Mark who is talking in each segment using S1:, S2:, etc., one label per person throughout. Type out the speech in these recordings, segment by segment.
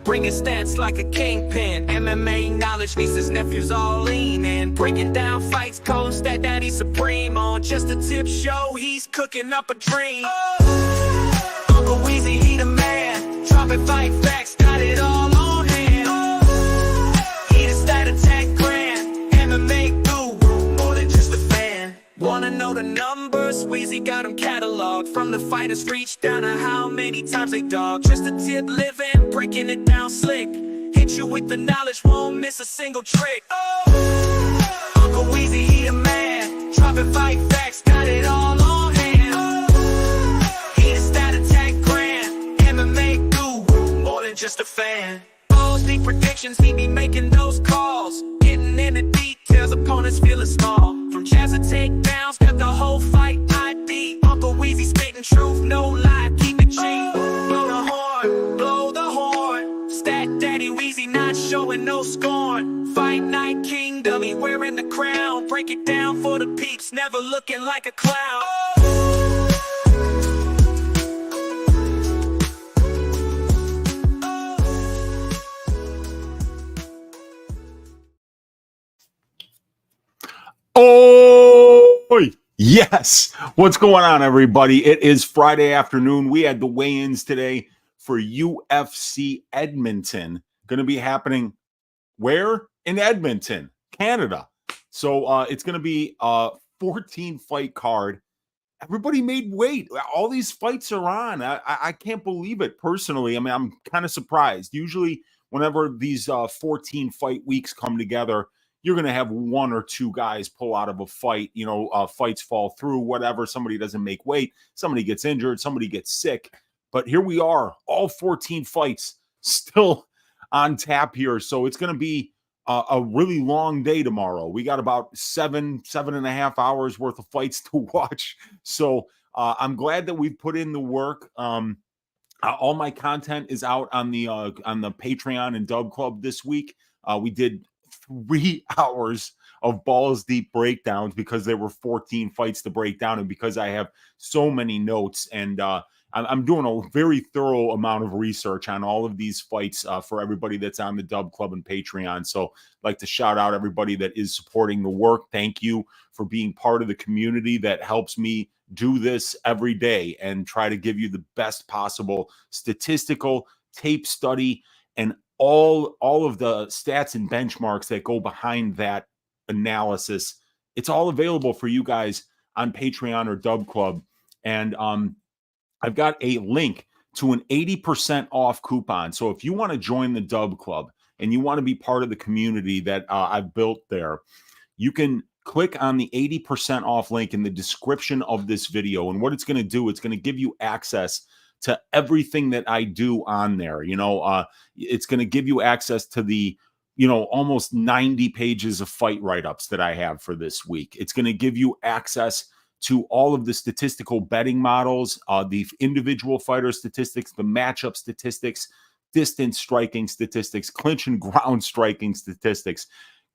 S1: bringing stats like a kingpin. MMA knowledge meets his nephews all lean in, breaking down fights, calling stat daddy supreme. On just a tip show, he's cooking up a dream. Uncle Weezy, he the man, dropping fight facts, got it all on hand. He the stat attack grand, MMA guru, more than just a fan. Wanna know the numbers? Weezy got them cataloged, from the fighters reach down to how many times they dog. Just a tip living, breaking it down slick, hit you with the knowledge, won't miss a single trick. Uncle Weezy, he the man, dropping fight facts, got it all on hand. He the stat attack grand, MMA guru, more than just a fan. Most deep predictions, he be making those calls, getting in the details, opponents feeling small. From jabs to takedowns, got the whole fight ID. Uncle Weezy spitting truth, no lie, keep it G. Blow the horn, blow the horn. Stat Daddy Weezy not showing no scorn. Fight night kingdom, he wearing the crown. Break it down for the peeps, never looking like a clown.
S2: Oh, yes. What's going on, everybody? It is Friday afternoon. We had the weigh-ins today for UFC Edmonton. Going to be happening where? In Edmonton, Canada. So it's going to be a 14-fight card. Everybody made weight. All these fights are on. I can't believe it, personally. I mean, I'm kind of surprised. Usually, whenever these 14-fight weeks come together, you're going to have one or two guys pull out of a fight, fights fall through, whatever. Somebody doesn't make weight. Somebody gets injured. Somebody gets sick. But here we are, all 14 fights still on tap here. So it's going to be a really long day tomorrow. We got about 7.5 hours worth of fights to watch. So I'm glad that we've put in the work. All my content is out on the Patreon and Dub Club this week. We did 3 hours of balls deep breakdowns because there were 14 fights to break down, and because I have so many notes, and I'm doing a very thorough amount of research on all of these fights for everybody that's on the Dub Club and Patreon. So I'd like to shout out everybody that is supporting the work. Thank you for being part of the community that helps me do this every day and try to give you the best possible statistical tape study and all of the stats and benchmarks that go behind that analysis. It's all available for you guys on Patreon or Dub Club. And I've got a link to an 80% off coupon. So if you want to join the Dub Club and you want to be part of the community that I've built there, you can click on the 80% off link in the description of this video. And what it's going to do, it's going to give you access to everything that I do on there. It's going to give you access to the, almost 90 pages of fight write-ups that I have for this week. It's going to give you access to all of the statistical betting models, the individual fighter statistics, the matchup statistics, distance striking statistics, clinch and ground striking statistics,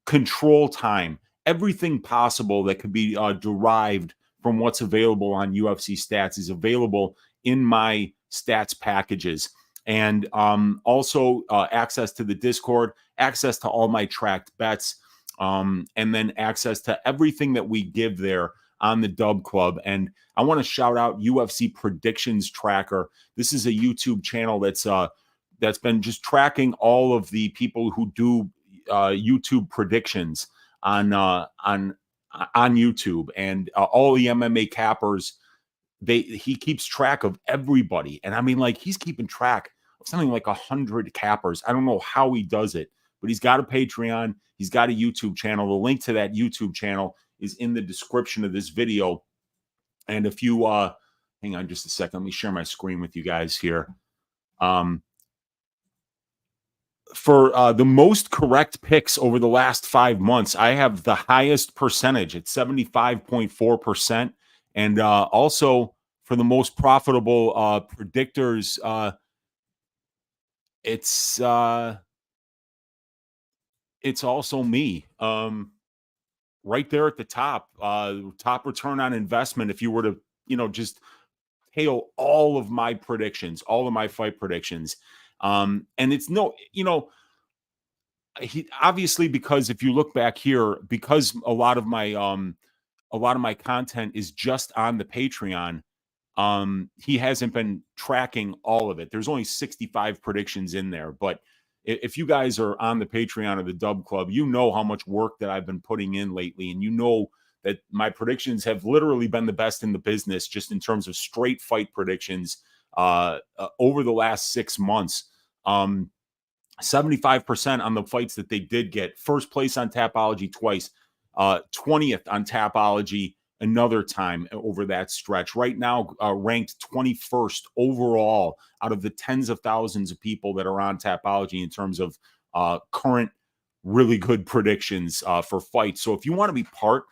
S2: control time, everything possible that could be derived from what's available on UFC Stats is available in my stats packages. And also access to the Discord, access to all my tracked bets, and then access to everything that we give there on the Dub Club. And I want to shout out UFC Predictions Tracker. This is a YouTube channel that's been just tracking all of the people who do YouTube predictions on YouTube, and all the MMA cappers. He keeps track of everybody. And I mean, he's keeping track of something like 100 cappers. I don't know how he does it, but he's got a Patreon. He's got a YouTube channel. The link to that YouTube channel is in the description of this video. And if you, hang on just a second, let me share my screen with you guys here. For the most correct picks over the last 5 months, I have the highest percentage at 75.4%. And also for the most profitable predictors, it's also me, right there at the top. Top return on investment. If you were to, just hail all of my predictions, all of my fight predictions, And it's no, he obviously, because if you look back here, because a lot of my content is just on the Patreon, he hasn't been tracking all of it. There's only 65 predictions in there, but if you guys are on the Patreon or the Dub Club, you know how much work that I've been putting in lately, and you know that my predictions have literally been the best in the business, just in terms of straight fight predictions over the last 6 months. 75% on the fights that they did get. First place on Tapology twice, 20th on Tapology another time over that stretch. Right now, ranked 21st overall out of the tens of thousands of people that are on Tapology in terms of current really good predictions for fights. So if you want to be part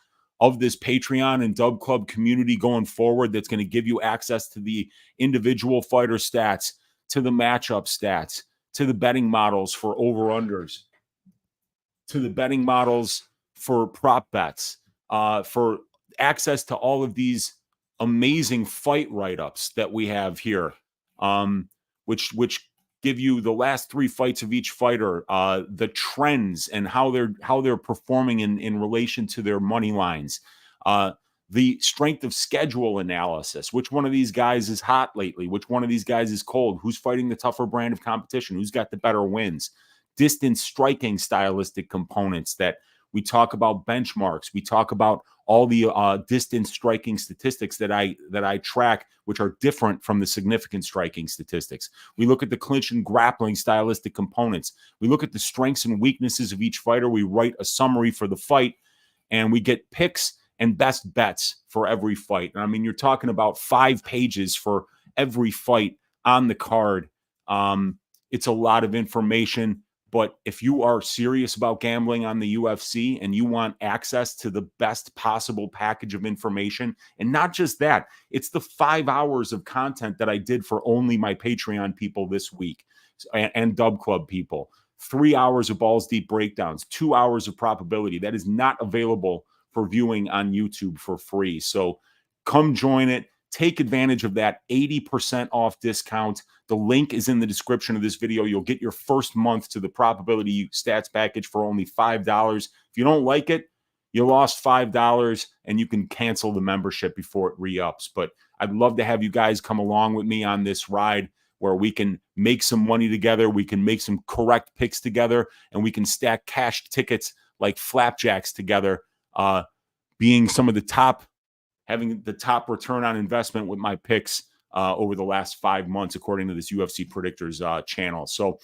S2: of this Patreon and Dub Club community going forward, that's going to give you access to the individual fighter stats, to the matchup stats, to the betting models for over-unders, to the betting models for prop bets, for access to all of these amazing fight write-ups that we have here, which give you the last 3 fights of each fighter, the trends and how they're performing in relation to their money lines, the strength of schedule analysis, which one of these guys is hot lately, which one of these guys is cold, who's fighting the tougher brand of competition, who's got the better wins, distance striking stylistic components that we talk about, benchmarks, we talk about all the distance striking statistics that I track, which are different from the significant striking statistics. We look at the clinch and grappling stylistic components. We look at the strengths and weaknesses of each fighter. We write a summary for the fight, and we get picks and best bets for every fight. And I mean, you're talking about 5 pages for every fight on the card. It's a lot of information, but if you are serious about gambling on the UFC and you want access to the best possible package of information, and not just that, it's the 5 hours of content that I did for only my Patreon people this week and Dub Club people. 3 hours of balls deep breakdowns, 2 hours of probability. That is not available for viewing on YouTube for free. So come join it. Take advantage of that 80% off discount. The link is in the description of this video. You'll get your first month to the probability stats package for only $5. If you don't like it, you lost $5 and you can cancel the membership before it re-ups. But I'd love to have you guys come along with me on this ride where we can make some money together. We can make some correct picks together, and we can stack cash tickets like flapjacks together, being some of the top, having the top return on investment with my picks over the last 5 months, according to this UFC Predictors channel. So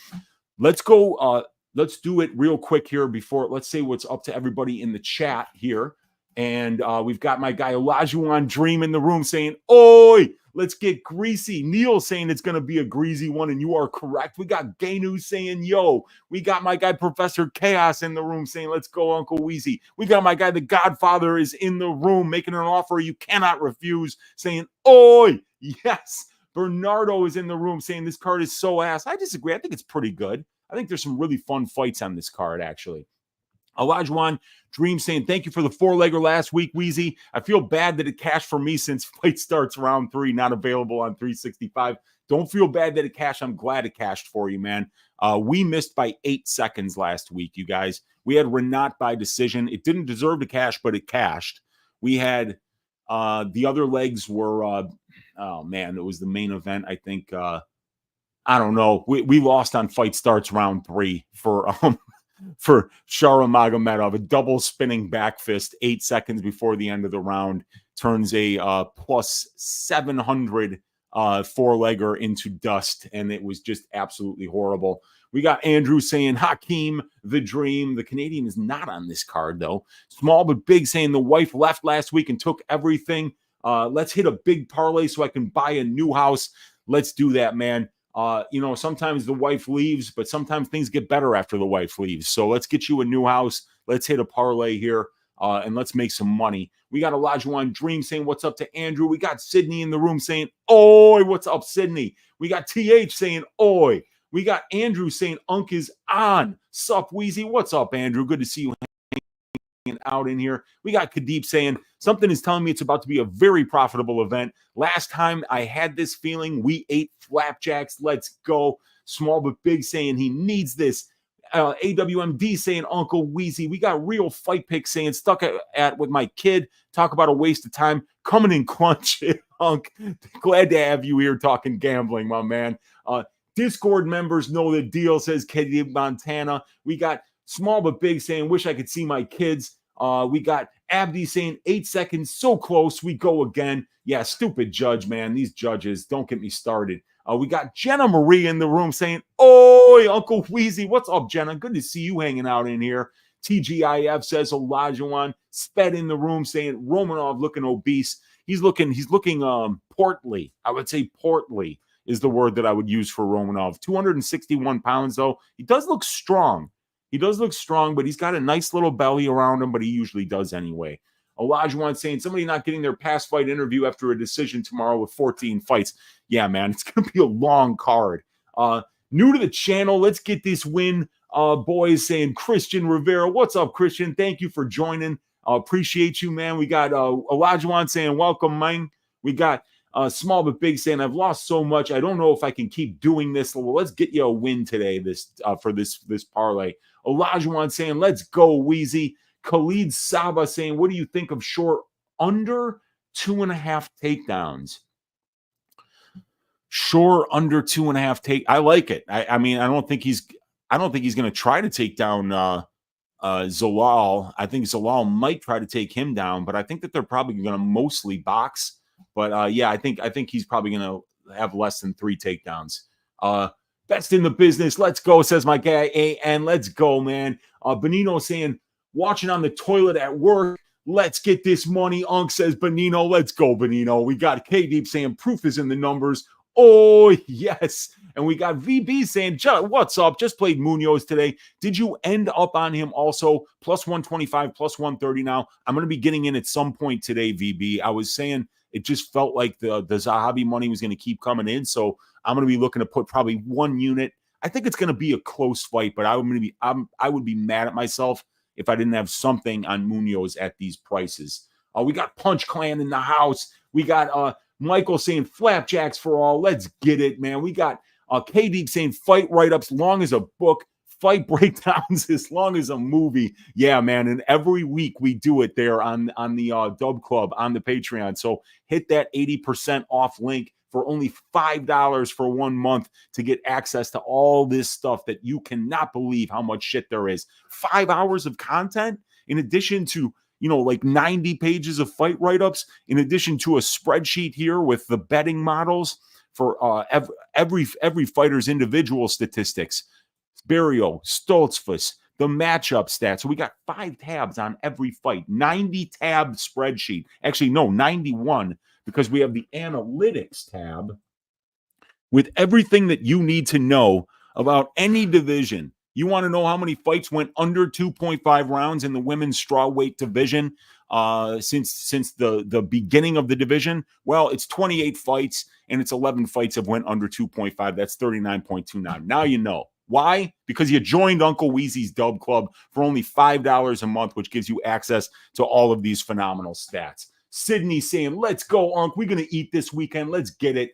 S2: let's go. Let's do it real quick here before, let's say what's up to everybody in the chat here. And we've got my guy Olajuwon Dream in the room saying, "Oi, let's get Greasy." Neil saying it's going to be a greasy one, and you are correct. We got Ganu saying, "Yo." We got my guy Professor Chaos in the room saying, "Let's go, Uncle Weezy." We got my guy The Godfather is in the room making an offer you cannot refuse, saying, "Oi, yes." Bernardo is in the room saying this card is so ass. I disagree. I think it's pretty good. I think there's some really fun fights on this card, actually. Olajuwon Dream saying, "Thank you for the 4-legger last week, Weezy. I feel bad that it cashed for me since fight starts round 3, not available on 365. Don't feel bad that it cashed. I'm glad it cashed for you, man. We missed by 8 seconds last week, you guys. We had Renat by decision. It didn't deserve to cash, but it cashed. We had the other legs were, oh, man, it was the main event, I think. I don't know. We lost on fight starts round 3 for Shara Magomedov, a double spinning back fist 8 seconds before the end of the round turns a plus 700 4-legger into dust, and it was just absolutely horrible. We got Andrew saying Hakeem the Dream. The Canadian is not on this card, though. Small but Big saying the wife left last week and took everything. Let's hit a big parlay so I can buy a new house. Let's do that, man. Sometimes the wife leaves, but sometimes things get better after the wife leaves. So let's get you a new house. Let's hit a parlay here, and let's make some money. We got Olajuwon Dream saying, "What's up" to Andrew. We got Sydney in the room saying, "Oi, what's up, Sydney?" We got TH saying, "Oi." We got Andrew saying, "Unk is on." Sup, Weezy? What's up, Andrew? Good to see you out in here. We got Kadeep saying, "Something is telling me it's about to be a very profitable event. Last time I had this feeling, we ate flapjacks. Let's go." Small But Big saying he needs this. AWMD saying Uncle Weezy. We got Real Fight Pick saying stuck at with my kid. Talk about a waste of time. Coming in clutch, Unc. Glad to have you here talking gambling, my man. Discord members know the deal, says Katie Montana. We got Small But Big saying wish I could see my kids. We got Abdi saying 8 seconds, so close. We go again. Yeah, stupid judge, man. These judges, don't get me started. We got Jenna Marie in the room saying, oi, Uncle Weezy. What's up, Jenna? Good to see you hanging out in here. TGIF says Olajuwon. Sped in the room saying Romanov looking obese. He's looking portly. I would say portly is the word that I would use for Romanov. 261 pounds, though. He does look strong. He does look strong, but he's got a nice little belly around him, but he usually does anyway. Olajuwon saying somebody not getting their past fight interview after a decision tomorrow with 14 fights. Yeah, man, it's going to be a long card. New to the channel, let's get this win. Boys saying Christian Rivera. What's up, Christian? Thank you for joining. Appreciate you, man. We got Olajuwon saying welcome, man. We got Small But Big saying I've lost so much. I don't know if I can keep doing this. Well, let's get you a win today for this parlay. Olajuwon saying let's go, Weezy. Khalid Saba saying, what do you think of short under 2.5 takedowns? Short under 2.5 take. I like it. I mean, I don't think he's going to try to take down Zalal. I think Zalal might try to take him down, but I think that they're probably going to mostly box. But yeah, I think he's probably going to have less than 3 takedowns. Best in the business. Let's go, says my guy. And let's go, man. Benino saying, watching on the toilet at work. Let's get this money. Unc says Benino. Let's go, Benino. We got K-Deep saying proof is in the numbers. Oh, yes. And we got VB saying, what's up? Just played Munoz today. Did you end up on him also? Plus 125, plus 130 now. I'm going to be getting in at some point today, VB. I was saying it just felt like the Zahabi money was going to keep coming in. So I'm going to be looking to put probably 1 unit. I think it's going to be a close fight, but I would be mad at myself if I didn't have something on Munoz at these prices. We got Punch Clan in the house. We got Michael saying flapjacks for all. Let's get it, man. We got KD saying fight write-ups long as a book, fight breakdowns as long as a movie. Yeah, man. And every week we do it there on the Dub Club on the Patreon. So hit that 80% off link for only $5 for 1 month to get access to all this stuff that you cannot believe how much shit there is. 5 hours of content in addition to, like 90 pages of fight write-ups, in addition to a spreadsheet here with the betting models for every fighter's individual statistics. Barrio, Stoltzfus, the matchup stats. So we got 5 tabs on every fight, 90 tab spreadsheet. Actually, no, 91, because we have the analytics tab with everything that you need to know about any division. You want to know how many fights went under 2.5 rounds in the women's strawweight division since the beginning of the division? Well, it's 28 fights, and it's 11 fights that went under 2.5. That's 39.29. Now you know. Why? Because you joined Uncle Weezy's Dub Club for only $5 a month, which gives you access to all of these phenomenal stats. Sydney saying, let's go, Unc. We're going to eat this weekend. Let's get it.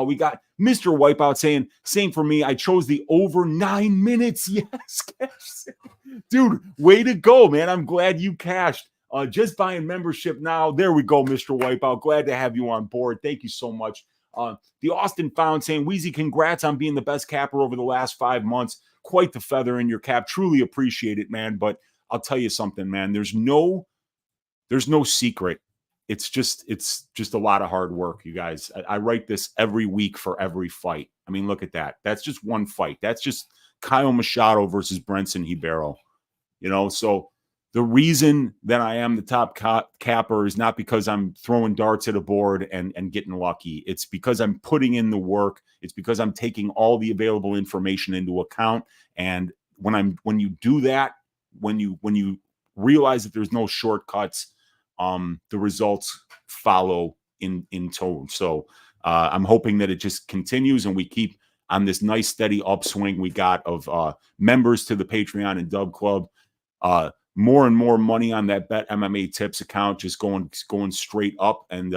S2: We got Mr. Wipeout saying, same for me. I chose the over 9 minutes. Yes, cash. Dude, way to go, man. I'm glad you cashed. Just buying membership now. There we go, Mr. Wipeout. Glad to have you on board. Thank you so much. The Austin Found saying, Weezy, congrats on being the best capper over the last 5 months. Quite the feather in your cap. Truly appreciate it, man. But I'll tell you something, man. There's no secret. It's just a lot of hard work, you guys. I write this every week for every fight. I mean, look at that. That's just one fight. That's just Kyle Machado versus Brenson Hibero. So the reason that I am the top capper is not because I'm throwing darts at a board and getting lucky. It's because I'm putting in the work. It's because I'm taking all the available information into account. And when you do that, when you realize that there's no shortcuts, the results follow in tone. So I'm hoping that it just continues and we keep on this nice steady upswing we got of members to the Patreon and Dub Club. More and more money on that Bet MMA Tips account, just going straight up, and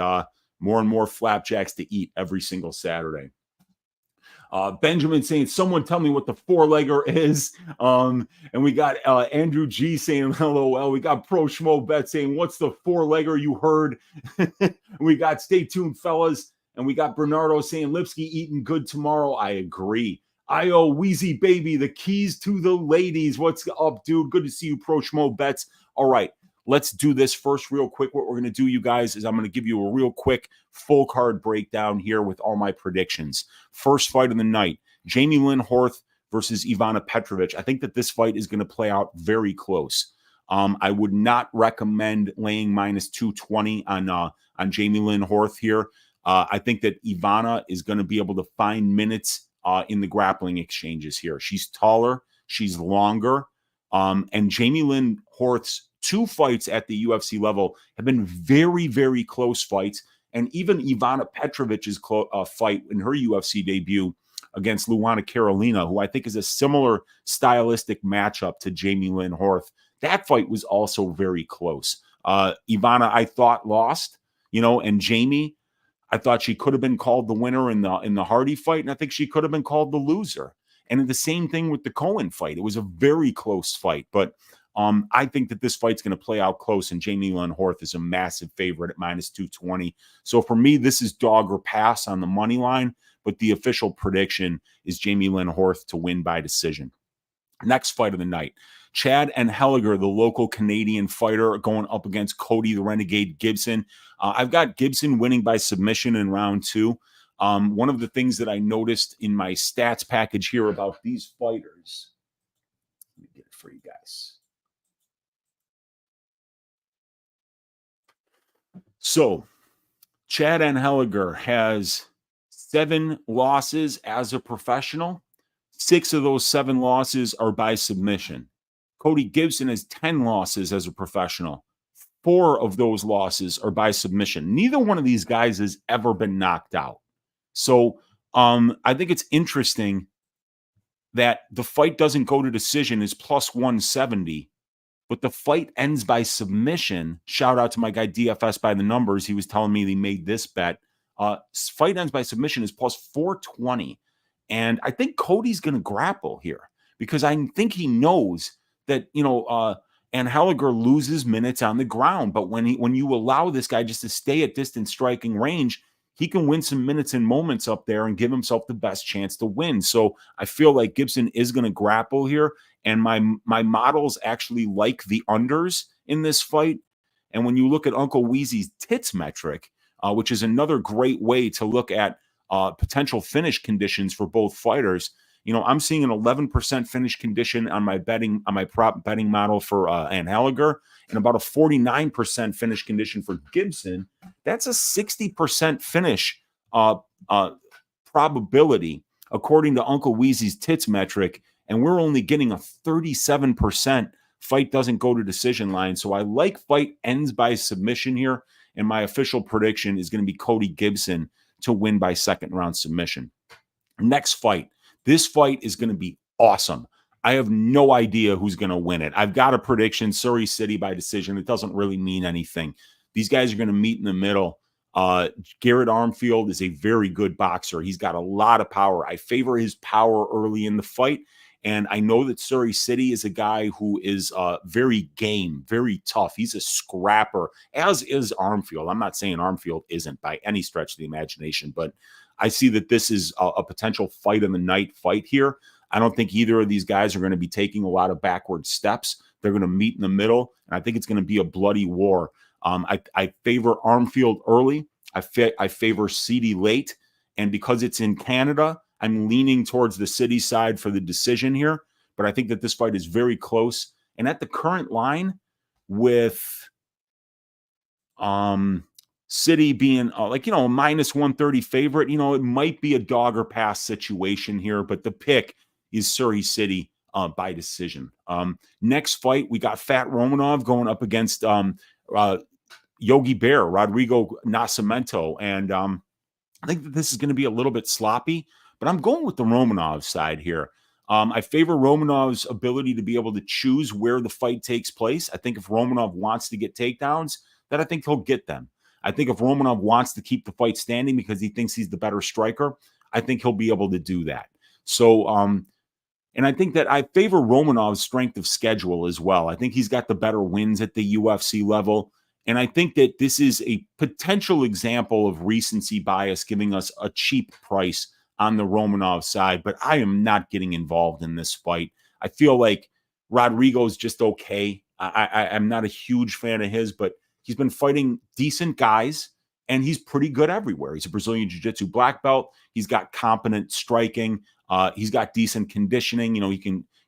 S2: more flapjacks to eat every single Saturday. Benjamin saying, someone tell me what the four-legger is. And we got Andrew G saying, LOL. We got Pro Schmo Bet saying, what's the four-legger you heard? We got Stay Tuned, fellas. And we got Bernardo saying, Lipsky eating good tomorrow. I agree. I.O. Weezy Baby, the keys to the ladies. What's up, dude? Good to see you, Pro Schmo Bets. All right, let's do this first real quick. What we're going to do, you guys, is I'm going to give you a real quick full card breakdown here with all my predictions. First fight of the night, Jamie Lynn Horth versus Ivana Petrovic. I think that this fight is going to play out very close. I would not recommend laying minus 220 on Jamie Lynn Horth here. I think that Ivana is going to be able to find minutes in the grappling exchanges here. She's taller, she's longer, and Jamie Lynn Horth's 2 fights at the UFC level have been very, very close fights. And even Ivana Petrovic's fight in her UFC debut against Luana Carolina, who I think is a similar stylistic matchup to Jamie Lynn Horth, that fight was also very close. Ivana, I thought, lost, and Jamie, I thought she could have been called the winner in the Hardy fight, and I think she could have been called the loser. And the same thing with the Cohen fight. It was a very close fight, but I think that this fight's going to play out close, and Jamie Lynn Horth is a massive favorite at minus 220. So for me, this is dog or pass on the money line, but the official prediction is Jamie Lynn Horth to win by decision. Next fight of the night, Chad and Helliger, the local Canadian fighter, going up against Cody the Renegade Gibson. I've got Gibson winning by submission in round 2. One of the things that I noticed in my stats package here about these fighters, let me get it for you guys. So Chad Anheliger has 7 losses as a professional. 6 of those 7 losses are by submission. Cody Gibson has 10 losses as a professional. 4 of those losses are by submission. Neither one of these guys has ever been knocked out. So I think it's interesting that the fight doesn't go to decision is plus 170, but the fight ends by submission. Shout out to my guy DFS by the numbers. He was telling me he made this bet. Fight ends by submission is plus 420. And I think Cody's going to grapple here because I think he knows that, Anheliger loses minutes on the ground. But when you allow this guy just to stay at distance striking range, he can win some minutes and moments up there and give himself the best chance to win. So I feel like Gibson is going to grapple here. And my models actually like the unders in this fight. And when you look at Uncle Weezy's tits metric, which is another great way to look at potential finish conditions for both fighters, I'm seeing an 11% finish condition on my prop betting model for Anheliger, and about a 49% finish condition for Gibson. That's a 60% finish probability according to Uncle Weezy's tits metric, and we're only getting a 37% fight doesn't go to decision line. So I like fight ends by submission here, and my official prediction is going to be Cody Gibson to win by second round submission. Next fight. This fight is going to be awesome. I have no idea who's going to win it. I've got a prediction, Surrey City by decision. It doesn't really mean anything. These guys are going to meet in the middle. Garrett Armfield is a very good boxer. He's got a lot of power. I favor his power early in the fight. And I know that Surrey City is a guy who is very game, very tough. He's a scrapper, as is Armfield. I'm not saying Armfield isn't by any stretch of the imagination, but I see that this is a potential fight in the night fight here. I don't think either of these guys are going to be taking a lot of backward steps. They're going to meet in the middle, and I think it's going to be a bloody war. I favor Armfield early. I favor City late, and because it's in Canada, I'm leaning towards the City side for the decision here. But I think that this fight is very close. And at the current line, with City being a minus 130 favorite, it might be a dog or pass situation here, but the pick is Surrey City by decision. Next fight, we got Fat Romanov going up against Yogi Bear, Rodrigo Nascimento. And I think that this is going to be a little bit sloppy, but I'm going with the Romanov side here. I favor Romanov's ability to be able to choose where the fight takes place. I think if Romanov wants to get takedowns, then I think he'll get them. I think if Romanov wants to keep the fight standing because he thinks he's the better striker, I think he'll be able to do that. So, and I think that I favor Romanov's strength of schedule as well. I think he's got the better wins at the UFC level. And I think that this is a potential example of recency bias giving us a cheap price on the Romanov side. But I am not getting involved in this fight. I feel like Rodrigo's just okay. I'm not a huge fan of his, but he's been fighting decent guys, and he's pretty good everywhere. He's a Brazilian Jiu-Jitsu black belt. He's got competent striking. He's got decent conditioning.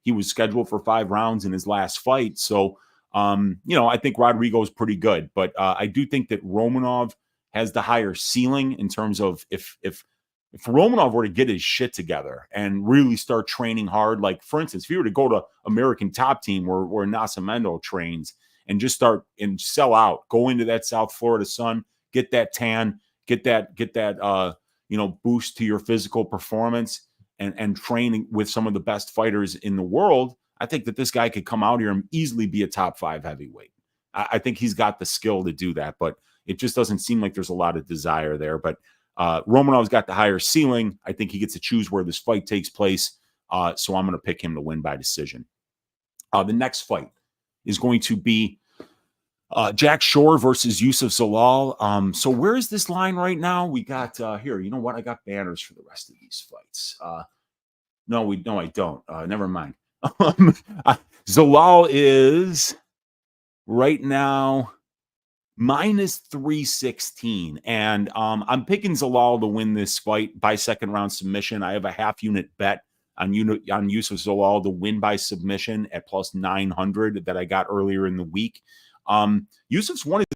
S2: He was scheduled for 5 rounds in his last fight. So, I think Rodrigo is pretty good, but I do think that Romanov has the higher ceiling in terms of if Romanov were to get his shit together and really start training hard, like for instance, if he were to go to American Top Team where Nascimento trains and just start and sell out, go into that South Florida sun, get that tan, get that boost to your physical performance, and training with some of the best fighters in the world, I think that this guy could come out here and easily be a top 5 heavyweight. I think he's got the skill to do that, but it just doesn't seem like there's a lot of desire there. But Romanov's got the higher ceiling. I think he gets to choose where this fight takes place. So I'm going to pick him to win by decision. The next fight is going to be Jack Shore versus Yusuf Zalal. So where is this line right now? We got here. You know what? I got banners for the rest of these fights. No, I don't. Never mind. Zalal is right now minus 316, and I'm picking Zalal to win this fight by second round submission. I have a half unit bet on Yusuf Zalal to win by submission at plus 900 that I got earlier in the week. Yusuf's won his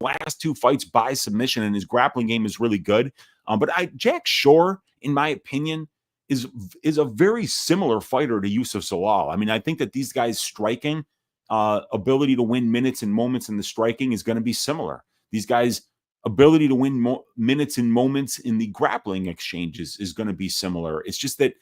S2: last 2 fights by submission, and his grappling game is really good. But Jack Shore, in my opinion, is a very similar fighter to Yusuf Zalal. I mean, I think that these guys' striking ability to win minutes and moments in the striking is going to be similar. These guys' ability to win minutes and moments in the grappling exchanges is going to be similar. It's just that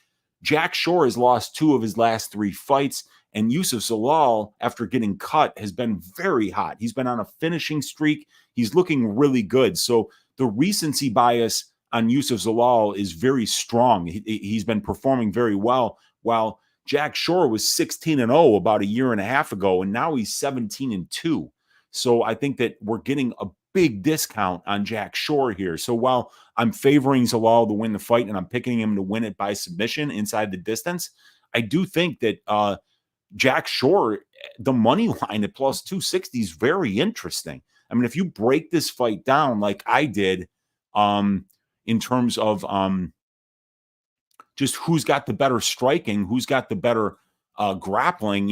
S2: Jack Shore has lost 2 of his last 3 fights, and Yusuf Zalal, after getting cut, has been very hot. He's been on a finishing streak. He's looking really good. So the recency bias on Yusuf Zalal is very strong. He's been performing very well, while Jack Shore was 16-0 about a year and a half ago, and now he's 17-2. So I think that we're getting a big discount on Jack Shore here. So while I'm favoring Zalal to win the fight and I'm picking him to win it by submission inside the distance, I do think that Jack Shore, the money line at plus 260 is very interesting. I mean, if you break this fight down like I did, in terms of just who's got the better striking, who's got the better grappling,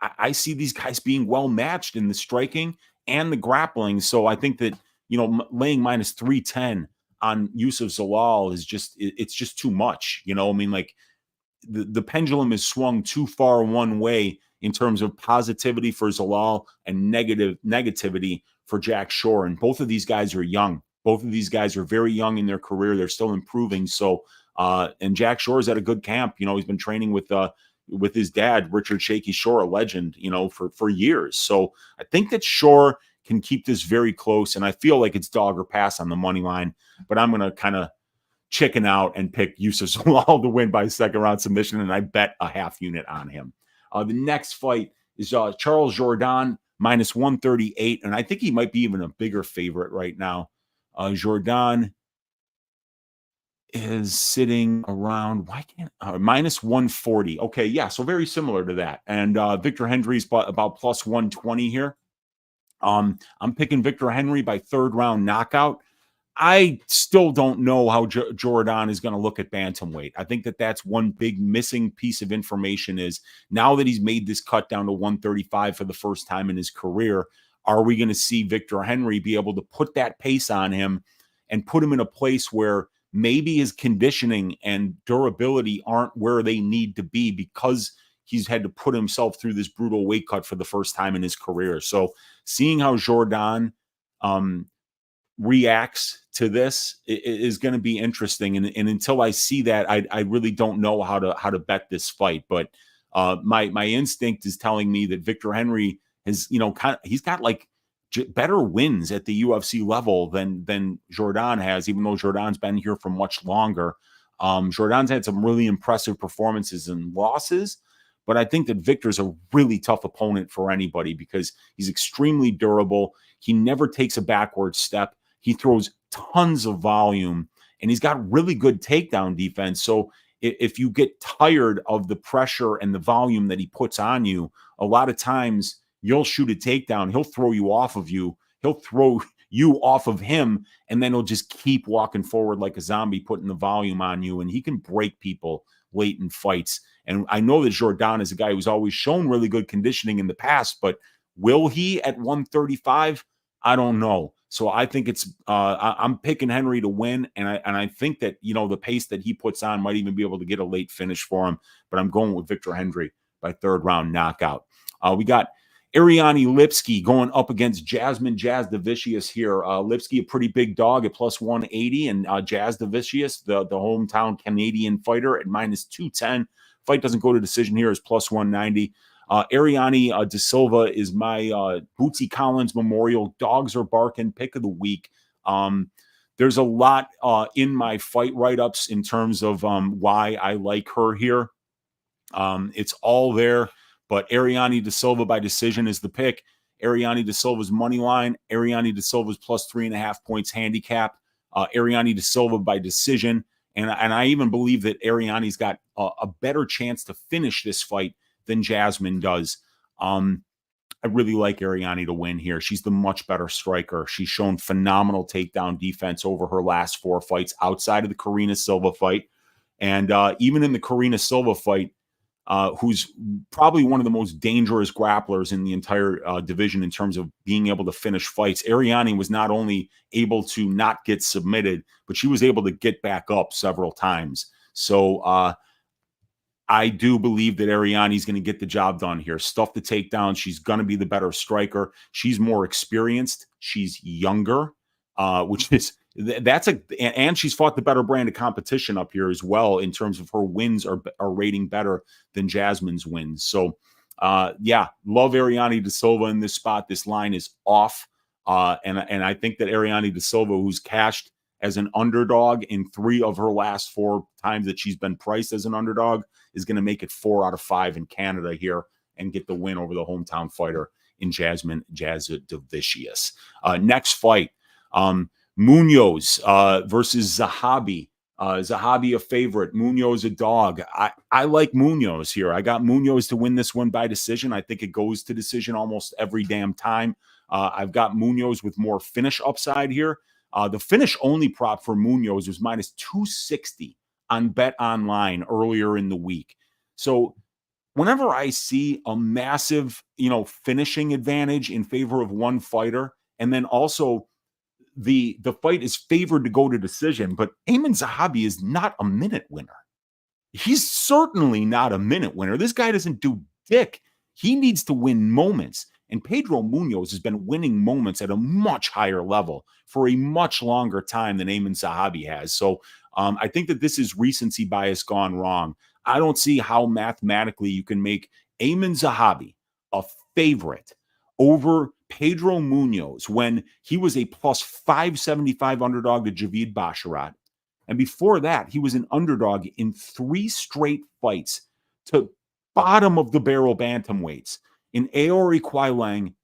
S2: I see these guys being well matched in the striking and the grappling. So I think that, laying minus 310 on Yusuf Zalal is it's just too much. I mean, like the pendulum is swung too far one way in terms of positivity for Zalal and negativity for Jack Shore. And both of these guys are young. Both of these guys are very young in their career. They're still improving. So, and Jack Shore's at a good camp. He's been training with his dad, Richard Shaky Shore, a legend, for years. So I think that Shore can keep this very close. And I feel like it's dog or pass on the money line, but I'm going to kind of chicken out and pick Yusuf Zalal to win by second round submission. And I bet a half unit on him. The next fight is Charles Jourdain minus 138. And I think he might be even a bigger favorite right now. Jourdain is sitting around minus 140. Okay, yeah, so very similar to that. And Victor Henry's about plus 120 here. I'm picking Victor Henry by third round knockout. I still don't know how Jourdain is going to look at bantamweight. I think that that's one big missing piece of information is now that he's made this cut down to 135 for the first time in his career, are we going to see Victor Henry be able to put that pace on him and put him in a place where maybe his conditioning and durability aren't where they need to be because he's had to put himself through this brutal weight cut for the first time in his career. So seeing how Jourdain reacts to this is going to be interesting. And until I see that, I really don't know how to bet this fight. But my instinct is telling me that Victor Henry has, he's got like better wins at the UFC level than Jordan has, even though Jordan's been here for much longer. Jordan's had some really impressive performances and losses, but I think that Victor's a really tough opponent for anybody because he's extremely durable. He never takes a backward step. He throws tons of volume, and he's got really good takedown defense. So if you get tired of the pressure and the volume that he puts on you, a lot of times you'll shoot a takedown. He'll throw you off of you. He'll throw you off of him, and then he'll just keep walking forward like a zombie, putting the volume on you, and he can break people late in fights. And I know that Jordan is a guy who's always shown really good conditioning in the past, but will he at 135? I don't know. So I think I'm picking Henry to win, and I think that, you know, the pace that he puts on might even be able to get a late finish for him, but I'm going with Victor Henry by third round knockout. We got Ariane Lipski going up against Jasmine Jazz the Vicious here. Lipski, a pretty big dog at plus 180, and Jazz the Vicious, the hometown Canadian fighter, at minus 210. Fight doesn't go to decision here, is plus 190. Ariane De Silva is my Bootsy Collins Memorial Dogs Are Barking pick of the week. There's a lot in my fight write-ups in terms of why I like her here. It's all there. But Ariane De Silva by decision is the pick. Ariane De Silva's money line. Ariane De Silva's plus 3.5 points handicap. Ariane De Silva by decision. And I even believe that Ariane's got a better chance to finish this fight than Jasmine does. I really like Ariane to win here. She's the much better striker. She's shown phenomenal takedown defense over her last 4 fights outside of the Karina Silva fight. And even in the Karina Silva fight, who's probably one of the most dangerous grapplers in the entire division in terms of being able to finish fights. Ariane was not only able to not get submitted, but she was able to get back up several times. So I do believe that Ariane's going to get the job done here. Stuff the takedown. She's going to be the better striker. She's more experienced. She's younger, which is and she's fought the better brand of competition up here as well in terms of her wins are rating better than Jasmine's wins. So yeah, love Ariane De Silva in this spot. This line is off. And I think that Ariane De Silva, who's cashed as an underdog in 3 of her last 4 times that she's been priced as an underdog, is going to make it 4 out of 5 in Canada here and get the win over the hometown fighter in Jazz the Vicious. Next fight, Munoz versus Zahabi. Zahabi a favorite, Munoz a dog. I like Munoz here. I got Munoz to win this one by decision. I think it goes to decision almost every damn time. I've got Munoz with more finish upside here. The finish only prop for Munoz was minus 260 on Bet Online earlier in the week. So whenever I see a massive, finishing advantage in favor of one fighter, and then also the fight is favored to go to decision, but Aiemann Zahabi is not a minute winner. He's certainly not a minute winner. This guy doesn't do dick. He needs to win moments. And Pedro Munoz has been winning moments at a much higher level for a much longer time than Aiemann Zahabi has. So I think that this is recency bias gone wrong. I don't see how mathematically you can make Aiemann Zahabi a favorite over Pedro Munoz when he was a plus 575 underdog to Javid Basharat. And before that, he was an underdog in 3 straight fights to bottom of the barrel bantamweights in Aori Quailang,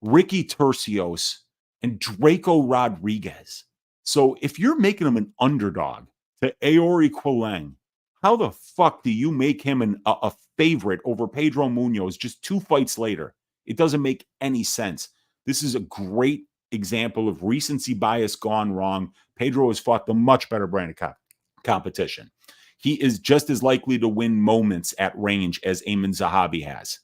S2: Ricky Tercios, and Draco Rodriguez. So if you're making him an underdog to Aori Quailang, how the fuck do you make him a favorite over Pedro Munoz just 2 fights later? It doesn't make any sense. This is a great example of recency bias gone wrong. Pedro has fought the much better brand of competition. He is just as likely to win moments at range as Aiemann Zahabi has.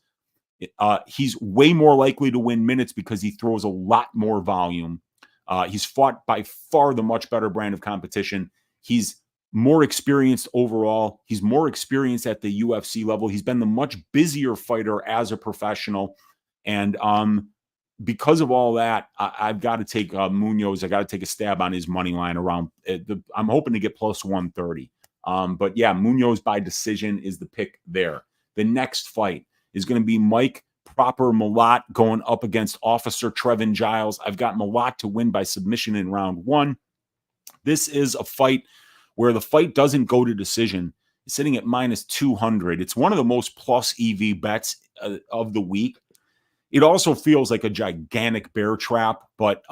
S2: He's way more likely to win minutes because he throws a lot more volume. He's fought by far the much better brand of competition. He's more experienced overall. He's more experienced at the UFC level. He's been the much busier fighter as a professional. And because of all that, I've got to take Munoz. I got to take a stab on his money line around. I'm hoping to get plus 130. But yeah, Munoz by decision is the pick there. The next fight is going to be Mike Proper Malott going up against Officer Trevin Giles. I've got Malott to win by submission in round 1. This is a fight where the fight doesn't go to decision. It's sitting at -200. It's one of the most plus EV bets of the week. It also feels like a gigantic bear trap, but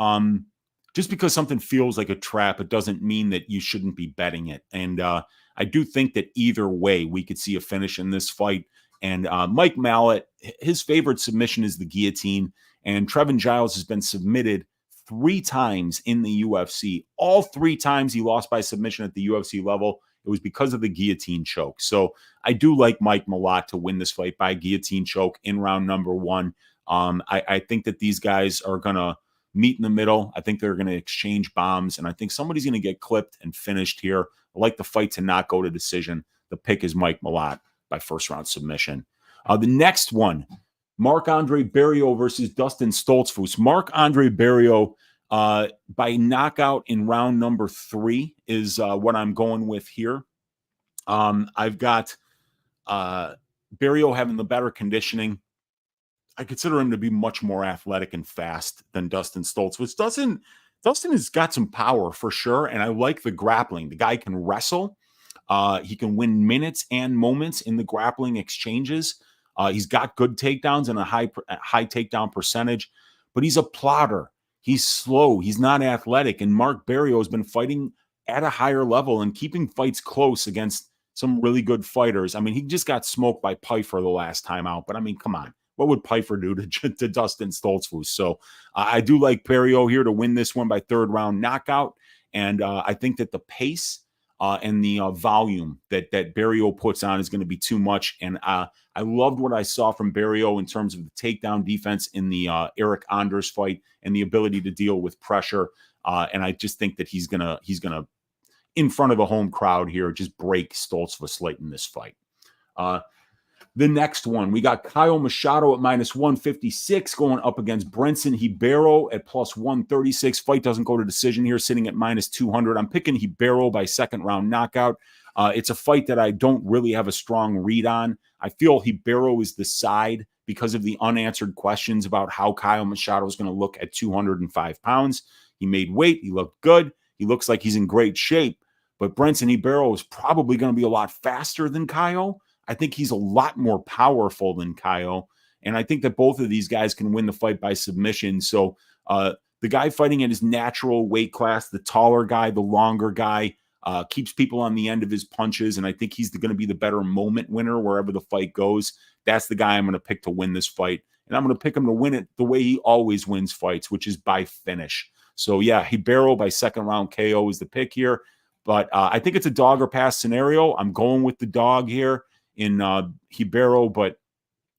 S2: just because something feels like a trap, it doesn't mean that you shouldn't be betting it. And I do think that either way, we could see a finish in this fight. And Mike Malott, his favorite submission is the guillotine. And Trevin Giles has been submitted 3 times in the UFC. All 3 times he lost by submission at the UFC level, it was because of the guillotine choke. So I do like Mike Malott to win this fight by guillotine choke in round number 1. I think that these guys are going to meet in the middle. I think they're going to exchange bombs, and I think somebody's going to get clipped and finished here. I like the fight to not go to decision. The pick is Mike Malott by first-round submission. The next one, Marc-Andre Barriault versus Dustin Stoltzfus. Marc-Andre Barriault by knockout in round number 3 is what I'm going with here. I've got Barriault having the better conditioning. I consider him to be much more athletic and fast than Dustin Stoltzfus. Dustin has got some power for sure, and I like the grappling. The guy can wrestle. He can win minutes and moments in the grappling exchanges. He's got good takedowns and a high takedown percentage, but he's a plotter. He's slow. He's not athletic. And Marc Barriault has been fighting at a higher level and keeping fights close against some really good fighters. I mean, he just got smoked by Pyfer the last time out, but I mean, come on. What would Pyfer do to Dustin Stoltzfus? So I do like Barriault here to win this one by 3rd round knockout. And I think that the pace and the volume that Barriault puts on is going to be too much. And I loved what I saw from Barriault in terms of the takedown defense in the Eric Anders fight and the ability to deal with pressure. And I just think that he's gonna in front of a home crowd here just break Stoltzfus late in this fight. The next one, we got Kyle Machado at -156 going up against Brenson Hibero at +136. Fight doesn't go to decision here, sitting at -200. I'm picking Hibero by 2nd round knockout. It's a fight that I don't really have a strong read on. I feel Hibero is the side because of the unanswered questions about how Kyle Machado is going to look at 205 pounds. He made weight. He looked good. He looks like he's in great shape. But Brenson Hibero is probably going to be a lot faster than Kyle. I think he's a lot more powerful than Kyle. And I think that both of these guys can win the fight by submission. So the guy fighting at his natural weight class, the taller guy, the longer guy, keeps people on the end of his punches. And I think he's going to be the better moment winner wherever the fight goes. That's the guy I'm going to pick to win this fight. And I'm going to pick him to win it the way he always wins fights, which is by finish. So yeah, Hibero by 2nd round KO is the pick here. But I think it's a dog or pass scenario. I'm going with the dog here in Hibero, but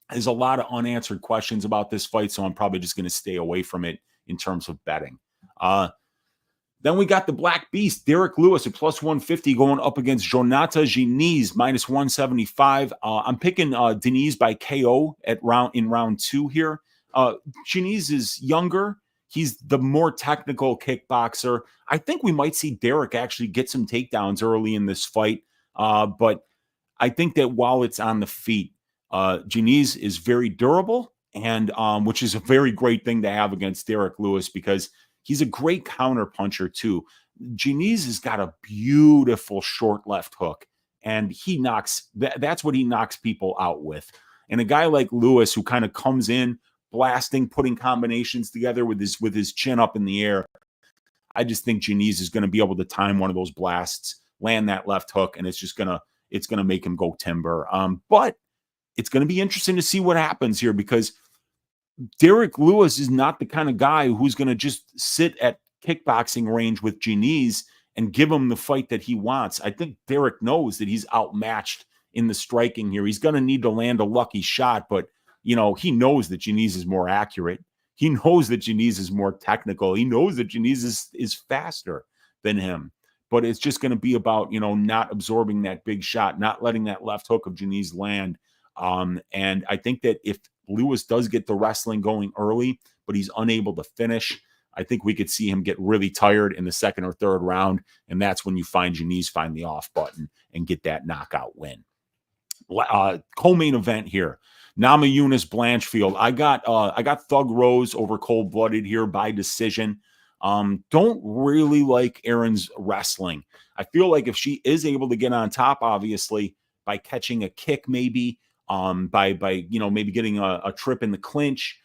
S2: there's a lot of unanswered questions about this fight, so I'm probably just going to stay away from it in terms of betting. Then we got the Black Beast, Derek Lewis at +150 going up against Jonata Diniz, -175. I'm picking Diniz by KO in round 2 here. Diniz is younger. He's the more technical kickboxer. I think we might see Derek actually get some takedowns early in this fight, but I think that while it's on the feet, Diniz is very durable, and which is a very great thing to have against Derek Lewis because he's a great counter puncher too. Diniz has got a beautiful short left hook, and he knocks. That's what he knocks people out with. And a guy like Lewis, who kind of comes in blasting, putting combinations together with his chin up in the air, I just think Diniz is going to be able to time one of those blasts, land that left hook, and it's going to make him go timber. But it's going to be interesting to see what happens here because Derek Lewis is not the kind of guy who's going to just sit at kickboxing range with Diniz and give him the fight that he wants. I think Derek knows that he's outmatched in the striking here. He's going to need to land a lucky shot, but he knows that Diniz is more accurate. He knows that Diniz is more technical. He knows that Diniz is faster than him. But it's just going to be about, not absorbing that big shot, not letting that left hook of Diniz land. And I think that if Lewis does get the wrestling going early, but he's unable to finish, I think we could see him get really tired in the 2nd or 3rd round. And that's when you find Diniz find the off button and get that knockout win. Co-main event here. Nama Yunus Blanchfield. I got Thug Rose over Cold Blooded here by decision. Don't really like Erin's wrestling. I feel like if she is able to get on top, obviously by catching a kick, maybe by maybe getting a trip in the clinch,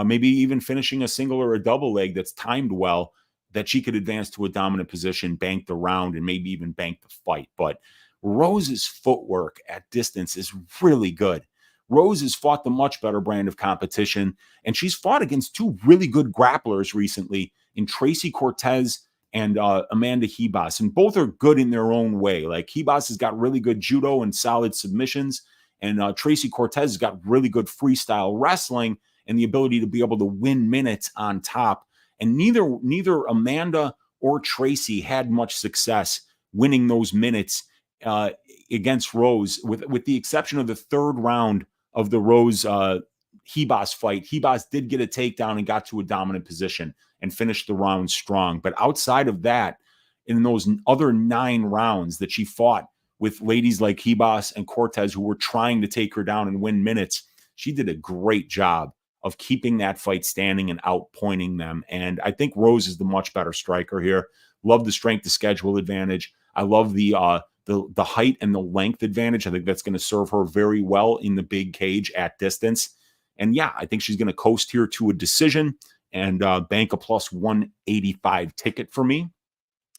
S2: maybe even finishing a single or a double leg that's timed well, that she could advance to a dominant position, bank the round, and maybe even bank the fight. But Rose's footwork at distance is really good. Rose has fought the much better brand of competition, and she's fought against two really good grapplers recently in Tracy Cortez and Amanda Hebas, and both are good in their own way. Like Hebas has got really good judo and solid submissions, and Tracy Cortez has got really good freestyle wrestling and the ability to be able to win minutes on top. And neither Amanda or Tracy had much success winning those minutes against Rose, with the exception of the third round of the Rose Hebas fight. Hebas did get a takedown and got to a dominant position and finished the round strong. But outside of that, in those other 9 rounds that she fought with ladies like Hebas and Cortez who were trying to take her down and win minutes, she did a great job of keeping that fight standing and outpointing them. And I think Rose is the much better striker here. Love the strength to schedule advantage. I love the height and the length advantage. I think that's going to serve her very well in the big cage at distance. And yeah, I think she's going to coast here to a decision and bank a plus 185 ticket for me.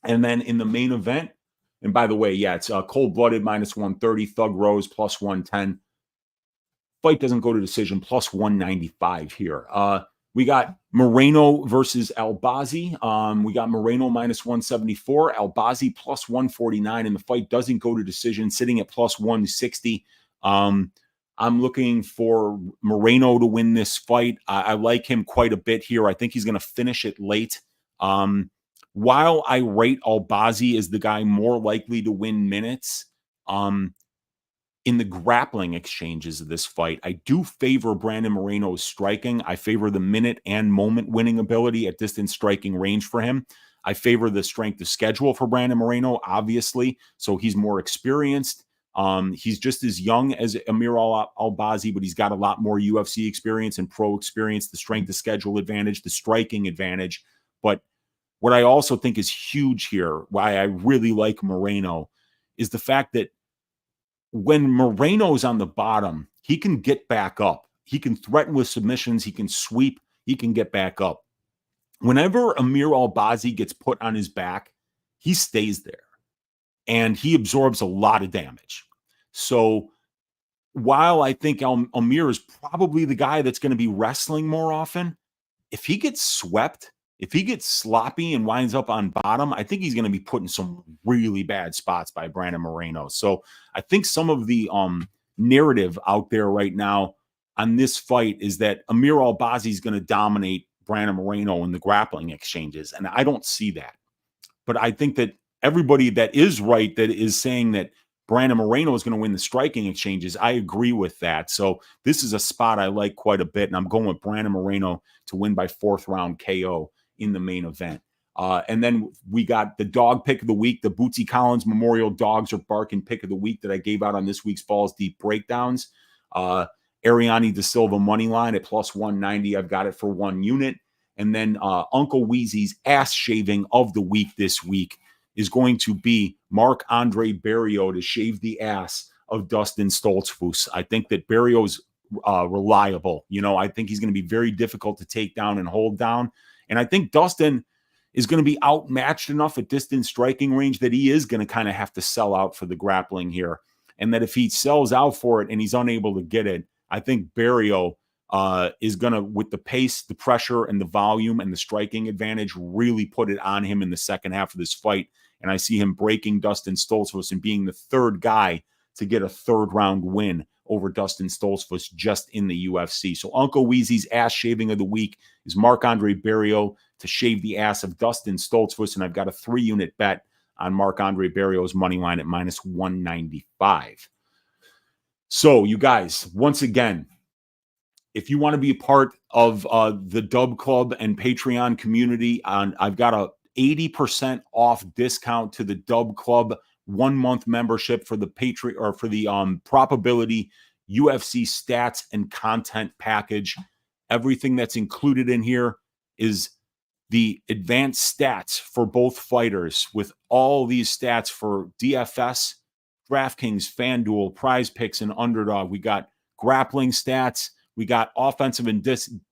S2: And then in the main event, and by the way, yeah, it's Cold Blooded minus 130, Thug Rose plus 110. Fight doesn't go to decision, plus 195 here. We got Moreno versus Albazi. We got Moreno minus 174, Albazi plus 149, and the fight doesn't go to decision, sitting at plus 160. I'm looking for Moreno to win this fight. I like him quite a bit here. I think he's going to finish it late. While I rate Albazi as the guy more likely to win minutes, in the grappling exchanges of this fight, I do favor Brandon Moreno's striking. I favor the minute and moment winning ability at distance striking range for him. I favor the strength of schedule for Brandon Moreno, obviously. So he's more experienced. He's just as young as Amir Albazi, but he's got a lot more UFC experience and pro experience, the strength of schedule advantage, the striking advantage. But what I also think is huge here, why I really like Moreno, is the fact that when Moreno's on the bottom, he can get back up. He can threaten with submissions. He can sweep. He can get back up. Whenever Amir Albazi gets put on his back, he stays there and he absorbs a lot of damage. So while I think Amir is probably the guy that's going to be wrestling more often, if he gets swept, if he gets sloppy and winds up on bottom, I think he's going to be put in some really bad spots by Brandon Moreno. So I think some of the narrative out there right now on this fight is that Amir Albazi is going to dominate Brandon Moreno in the grappling exchanges. And I don't see that. But I think that everybody that is right, that is saying that Brandon Moreno is going to win the striking exchanges, I agree with that. So this is a spot I like quite a bit. And I'm going with Brandon Moreno to win by 4th round KO in the main event. And then we got the dog pick of the week, the Bootsy Collins Memorial Dogs Are Barking pick of the week that I gave out on this week's Falls Deep Breakdowns. Ariane De Silva money line at plus 190. I've got it for 1 unit. And then Uncle Weezy's ass shaving of the week this week is going to be Marc-Andre Barriault to shave the ass of Dustin Stoltzfus. I think that Barriault's reliable. I think he's going to be very difficult to take down and hold down. And I think Dustin is going to be outmatched enough at distance striking range that he is going to kind of have to sell out for the grappling here. And that if he sells out for it and he's unable to get it, I think Barriault is going to, with the pace, the pressure, and the volume and the striking advantage, really put it on him in the second half of this fight. And I see him breaking Dustin Stoltzfus and being the 3rd guy to get a 3rd round win over Dustin Stoltzfus just in the UFC. So Uncle Weezy's ass shaving of the week is Marc-Andre Barriault to shave the ass of Dustin Stoltzfus. And I've got a 3-unit bet on Marc-Andre Barriault's money line at minus 195. So you guys, once again, if you want to be a part of the Dub Club and Patreon community, I've got a 80% off discount to the Dub Club 1-month membership for the Patreon or for the Probability UFC stats and content package. Everything that's included in here is the advanced stats for both fighters, with all these stats for DFS, DraftKings, FanDuel, Prize Picks, and Underdog. We got grappling stats. We got offensive and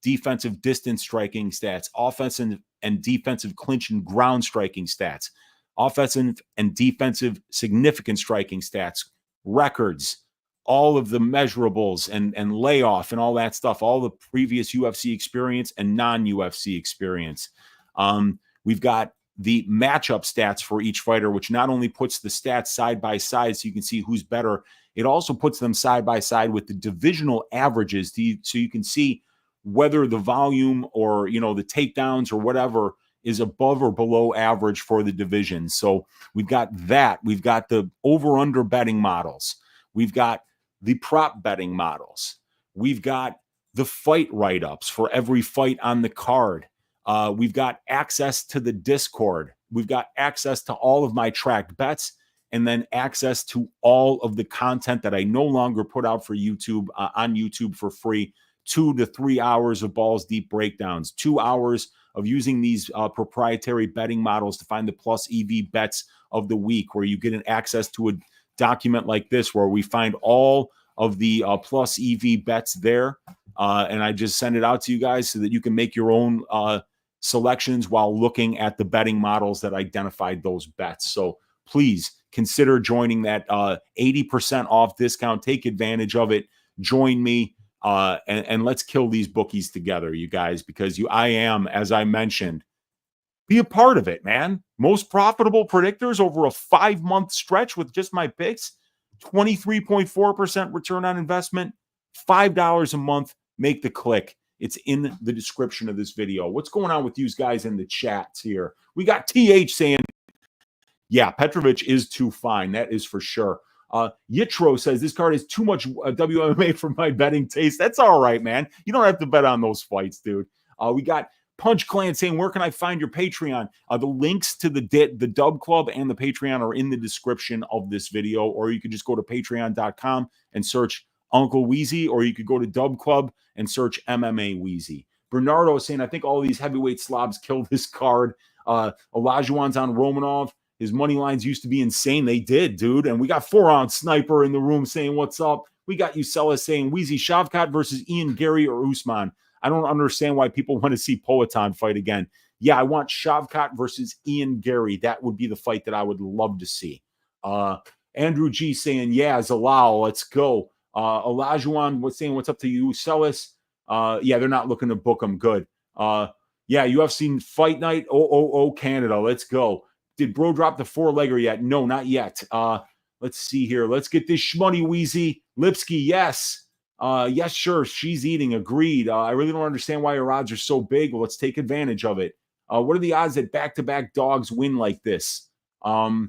S2: defensive distance striking stats, offensive and defensive clinch and ground striking stats, offensive and defensive significant striking stats, records, all of the measurables and layoff and all that stuff, all the previous UFC experience and non-UFC experience. We've got the matchup stats for each fighter, which not only puts the stats side by side so you can see who's better, it also puts them side by side with the divisional averages so you can see whether the volume or, you know, the takedowns or whatever is above or below average for the division. So we've got that. We've got the over-under betting models. We've got the prop betting models. We've got the fight write-ups for every fight on the card. We've got access to the Discord. We've got access to all of my tracked bets, and then access to all of the content that I no longer put out for YouTube on YouTube for free. 2 to 3 hours of balls deep breakdowns, 2 hours of using these proprietary betting models to find the plus EV bets of the week, where you get an access to a document like this where we find all of the plus EV bets there. And I just send it out to you guys so that you can make your own selections while looking at the betting models that identified those bets. So please consider joining that 80% off discount. Take advantage of it. Join me. And let's kill these bookies together, you guys, because I am, as I mentioned, be a part of it, man. Most profitable predictors over a 5-month stretch with just my picks, 23.4% return on investment, $5 a month. Make the click. It's in the description of this video. What's going on with you guys in the chats here? We got TH saying, yeah, Petrovic is too fine. That is for sure. Yitro says, this card is too much WMMA for my betting taste. That's all right, man. You don't have to bet on those fights, dude. We got Punch Clan saying, where can I find your Patreon? The links to the Dub Club and the Patreon are in the description of this video, or you could just go to patreon.com and search Uncle Weezy, or you could go to Dub Club and search MMA Weezy. Bernardo is saying, I think all these heavyweight slobs killed this card. Olajuwon's on Romanov. His money lines used to be insane. They did, dude. And we got 4-ounce Sniper in the room saying, what's up? We got Usella saying, Weezy, Shavkat versus Ian Gary or Usman. I don't understand why people want to see Poatan fight again. Yeah, I want Shavkat versus Ian Gary. That would be the fight that I would love to see. Andrew G saying, yeah, Zalal, let's go. Olajuwon saying, what's up to you, Celis? Yeah, they're not looking to book him. Good. Yeah, UFC Fight Night. Canada. Let's go. Did Bro drop the 4-legger yet? No, not yet. Let's see here. Let's get this shmoney, Weezy. Lipsky, yes. Yes, sure. She's eating. Agreed. I really don't understand why your odds are so big. Well, let's take advantage of it. What are the odds that back-to-back dogs win like this? I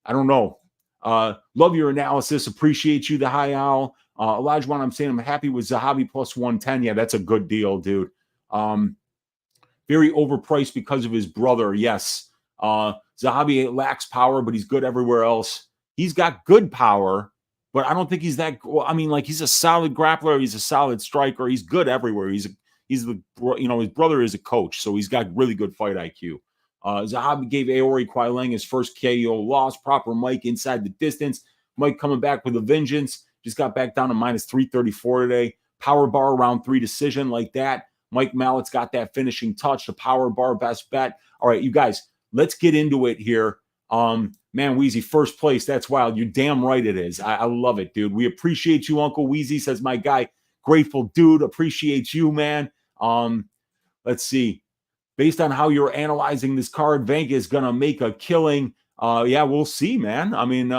S2: don't know. Love your analysis. Appreciate you, the High Owl. Olajuwon, I'm saying I'm happy with Zahabi plus 110. Yeah, that's a good deal, dude. Very overpriced because of his brother. Yes. Zahabi lacks power, but he's good everywhere else. He's got good power, but I don't think he's that. Well, I mean, like, he's a solid grappler. He's a solid striker. He's good everywhere. He's the, you know, his brother is a coach, so he's got really good fight IQ. Zahabi gave Aori Quailang his first KO loss. Proper Mike inside the distance. Mike coming back with a vengeance. Just got back down to minus 334 today. Power bar round 3 decision like that. Mike Mallett's got that finishing touch. The power bar best bet. All right, you guys, let's get into it here. Man, Weezy, first place. That's wild. You're damn right it is. I love it, dude. We appreciate you, Uncle Weezy, says my guy. Grateful dude. Appreciate you, man. Let's see. Based on how you're analyzing this card, Venka is going to make a killing. Yeah, we'll see, man. I mean,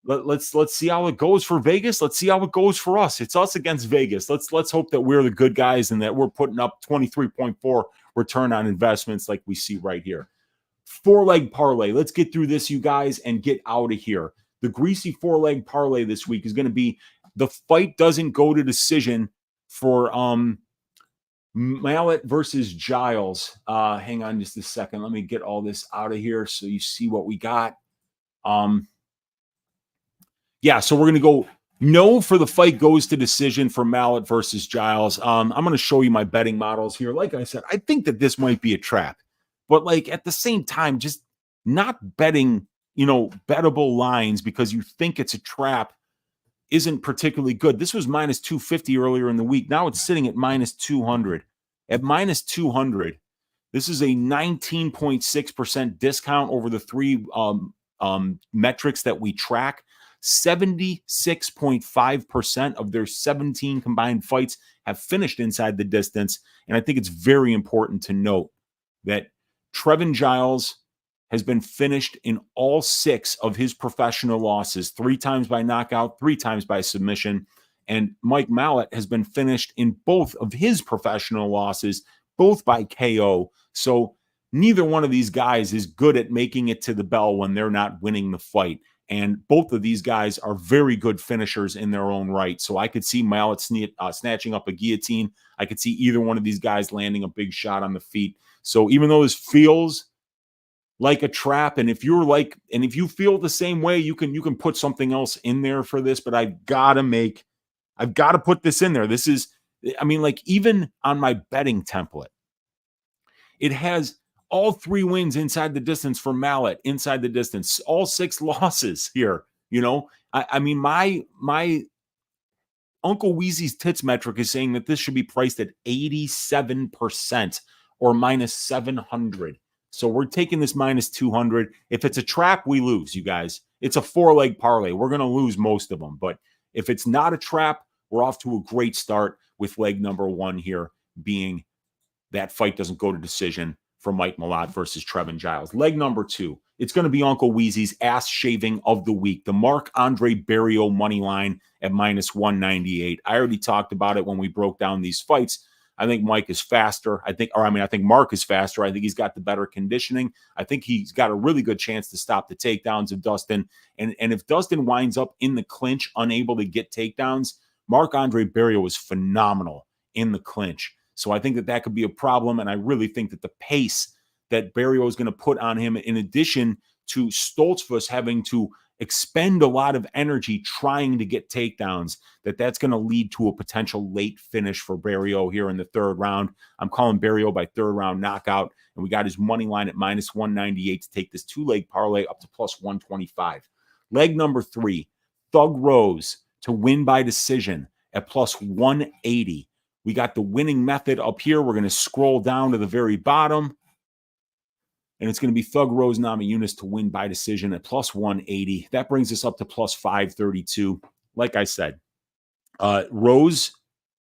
S2: let's see how it goes for Vegas. Let's see how it goes for us. It's us against Vegas. Let's hope that we're the good guys and that we're putting up 23.4 return on investments like we see right here. 4-leg parlay. Let's get through this, you guys, and get out of here. The Greasy 4-leg parlay this week is going to be the fight doesn't go to decision for Mallet versus Giles. Hang on just a second. Let me get all this out of here so you see what we got. Yeah, so we're going to go No for the fight goes to decision for Mallet versus Giles. I'm going to show you my betting models here. Like I said, I think that this might be a trap, but like at the same time, just not betting, bettable lines because you think it's a trap isn't particularly good. This was minus 250 earlier in the week. Now it's sitting at minus 200. At minus 200, this is a 19.6% discount over the three metrics that we track. 76.5% of their 17 combined fights have finished inside the distance. And I think it's very important to note that Trevin Giles has been finished in all 6 of his professional losses, 3 times by knockout, 3 times by submission. And Mike Mallet has been finished in both of his professional losses, both by KO. So neither one of these guys is good at making it to the bell when they're not winning the fight. And both of these guys are very good finishers in their own right. So I could see Mallet snatching up a guillotine. I could see either one of these guys landing a big shot on the feet. So even though this feels like a trap, and if you feel the same way, you can put something else in there for this. But I've got to put this in there. This is, even on my betting template, it has all 3 wins inside the distance for Mallet, inside the distance, all 6 losses here. My Uncle Weezy's tits metric is saying that this should be priced at 87% or minus 700. So we're taking this minus 200. If it's a trap, we lose, you guys. It's a 4-leg parlay. We're going to lose most of them. But if it's not a trap, we're off to a great start with leg number 1 here being that fight doesn't go to decision for Mike Malott versus Trevin Giles. Leg number 2, it's going to be Uncle Weezy's ass shaving of the week. The Marc-Andre Barriault money line at minus 198. I already talked about it when we broke down these fights. I think Mike is faster. I think Mark is faster. I think he's got the better conditioning. I think he's got a really good chance to stop the takedowns of Dustin. And if Dustin winds up in the clinch, unable to get takedowns, Marc-Andre Barriault was phenomenal in the clinch. So I think that could be a problem. And I really think that the pace that Barriault is going to put on him, in addition to Stoltzfus having to expend a lot of energy trying to get takedowns, that's going to lead to a potential late finish for Barriault here in the 3rd round. I'm calling Barriault by 3rd round knockout, and we got his money line at minus 198 to take this 2-leg parlay up to plus 125. Leg number 3, Thug Rose to win by decision at plus 180. We got the winning method up here. We're going to scroll down to the very bottom. And it's going to be Thug Rose Namajunas to win by decision at plus 180. That brings us up to plus 532. Like I said, Rose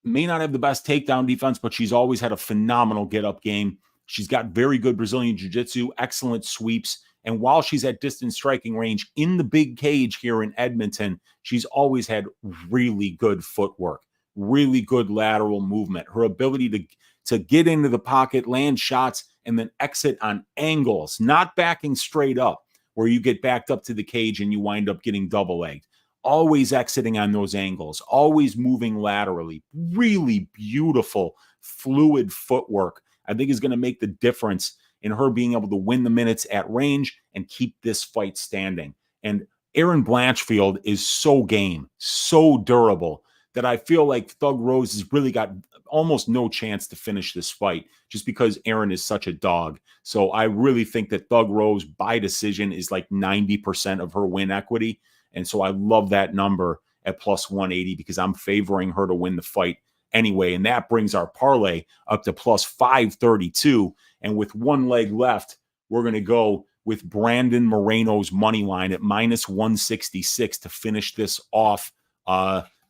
S2: may not have the best takedown defense, but she's always had a phenomenal get-up game. She's got very good Brazilian jiu-jitsu, excellent sweeps. And while she's at distance striking range in the big cage here in Edmonton, she's always had really good footwork, really good lateral movement. Her ability to get into the pocket, land shots, and then exit on angles, not backing straight up where you get backed up to the cage and you wind up getting double-legged. Always exiting on those angles, always moving laterally. Really beautiful, fluid footwork, I think is going to make the difference in her being able to win the minutes at range and keep this fight standing. And Erin Blanchfield is so game, so durable, that I feel like Thug Rose has really got almost no chance to finish this fight just because Erin is such a dog. So I really think that Thug Rose by decision is like 90% of her win equity. And so I love that number at plus 180 because I'm favoring her to win the fight anyway. And that brings our parlay up to plus 532. And with 1 leg left, we're going to go with Brandon Moreno's money line at minus 166 to finish this off.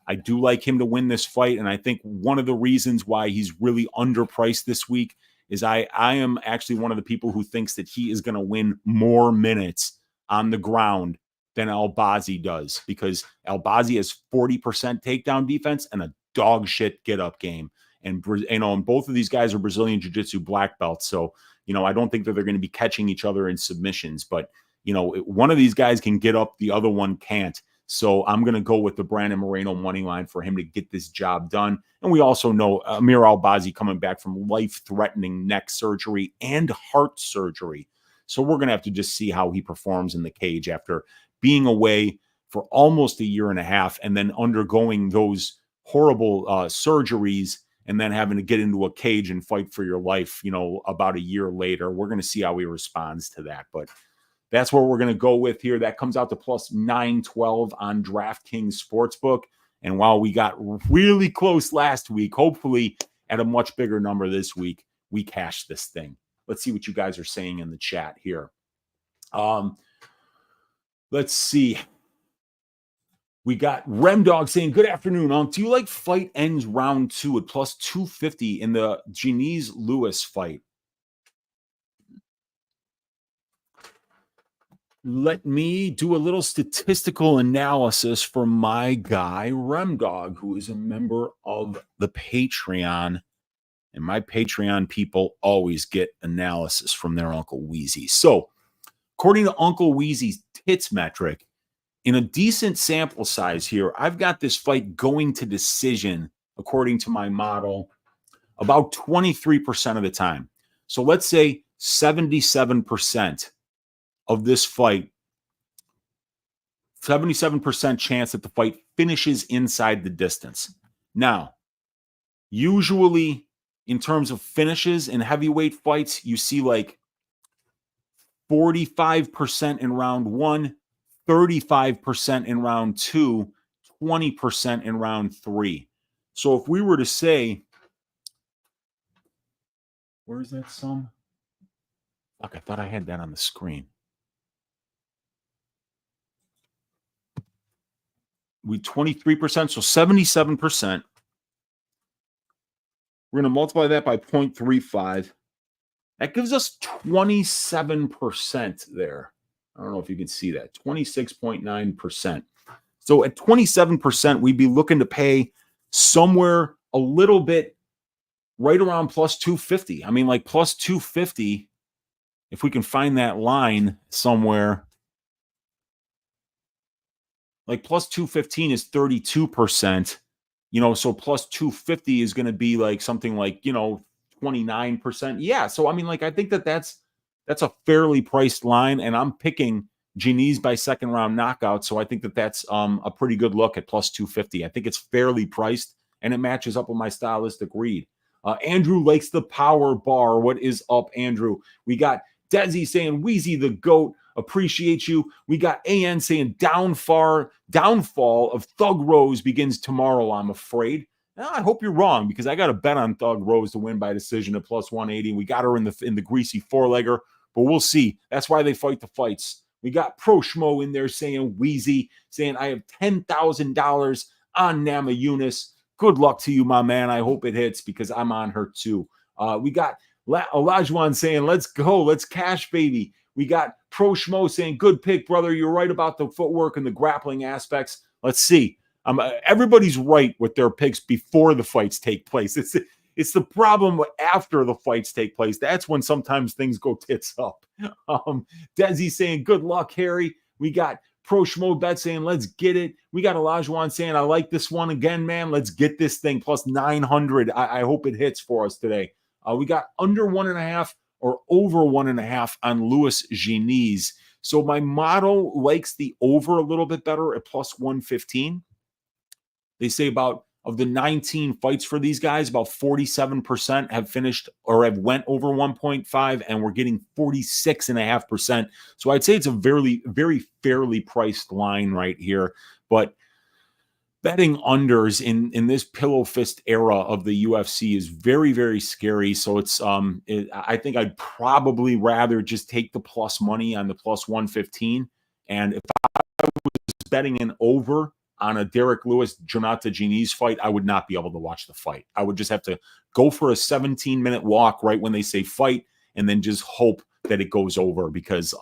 S2: I do like him to win this fight, and I think one of the reasons why he's really underpriced this week is I am actually one of the people who thinks that he is going to win more minutes on the ground than Albazi does, because Albazi has 40% takedown defense and a dog shit get-up game. And both of these guys are Brazilian Jiu-Jitsu black belts, so I don't think that they're going to be catching each other in submissions, but one of these guys can get up, the other one can't. So I'm going to go with the Brandon Moreno money line for him to get this job done. And we also know Amir Albazi coming back from life-threatening neck surgery and heart surgery. So we're going to have to just see how he performs in the cage after being away for almost a year and a half and then undergoing those horrible surgeries and then having to get into a cage and fight for your life, about a year later. We're going to see how he responds to that. But that's what we're going to go with here. That comes out to plus 912 on DraftKings Sportsbook. And while we got really close last week, hopefully at a much bigger number this week, we cash this thing. Let's see what you guys are saying in the chat here. Let's see. We got Remdog saying, good afternoon, Unc. Do you like fight ends round 2 at plus 250 in the Janice Lewis fight? Let me do a little statistical analysis for my guy, Remdog, who is a member of the Patreon. And my Patreon people always get analysis from their Uncle Weezy. So, according to Uncle Weezy's tits metric, in a decent sample size here, I've got this fight going to decision, according to my model, about 23% of the time. So let's say 77% of this fight, 77% chance that the fight finishes inside the distance. Now, usually in terms of finishes in heavyweight fights, you see like 45% in round 1, 35% in round 2, 20% in round 3. So if we were to say, where's that sum? Fuck, I thought I had that on the screen. We 23%, so 77%. We're going to multiply that by 0.35. That gives us 27% there. I don't know if you can see that. 26.9%. So at 27%, we'd be looking to pay somewhere a little bit right around plus 250. I mean, like plus 250, if we can find that line somewhere. Like plus 215 is 32%. So plus 250 is going to be like something like, 29%. Yeah. So, I mean, like, I think that's a fairly priced line, and I'm picking Janice by second round knockout. So I think that's a pretty good look at plus 250. I think it's fairly priced, and it matches up with my stylistic read. Andrew likes the power bar. What is up, Andrew? We got Desi saying, Weezy the GOAT. Appreciate you. We got AN saying downfall of Thug Rose begins tomorrow, I'm afraid. Now, I hope you're wrong, because I got a bet on Thug Rose to win by decision at plus 180. We got her in the Greasy four-legger, but we'll see. That's why they fight the fights. We got Pro Schmo in there saying Weezy, saying I have $10,000 on Nama Yunus. Good luck to you, my man. I hope it hits, because I'm on her too. We got Olajuwon saying, let's go. Let's cash, baby. We got Pro Schmo saying, good pick, brother. You're right about the footwork and the grappling aspects. Let's see. Everybody's right with their picks before the fights take place. It's the problem after the fights take place. That's when sometimes things go tits up. Desi saying, good luck, Harry. We got Pro Schmo Bet saying, let's get it. We got Olajuwon saying, I like this one again, man. Let's get this thing plus 900. I hope it hits for us today. We got under 1.5 or over 1.5 on Louis Janice. So my model likes the over a little bit better at plus 115. They say about of the 19 fights for these guys, about 47% have finished or have went over 1.5, and we're getting 46.5%. So I'd say it's a very, very fairly priced line right here. But betting unders in this pillow fist era of the UFC is very, very scary. So I think I'd probably rather just take the plus money on the plus 115. And if I was betting an over on a Derek Lewis Jonata Janice fight, I would not be able to watch the fight. I would just have to go for a 17-minute walk right when they say fight, and then just hope that it goes over, because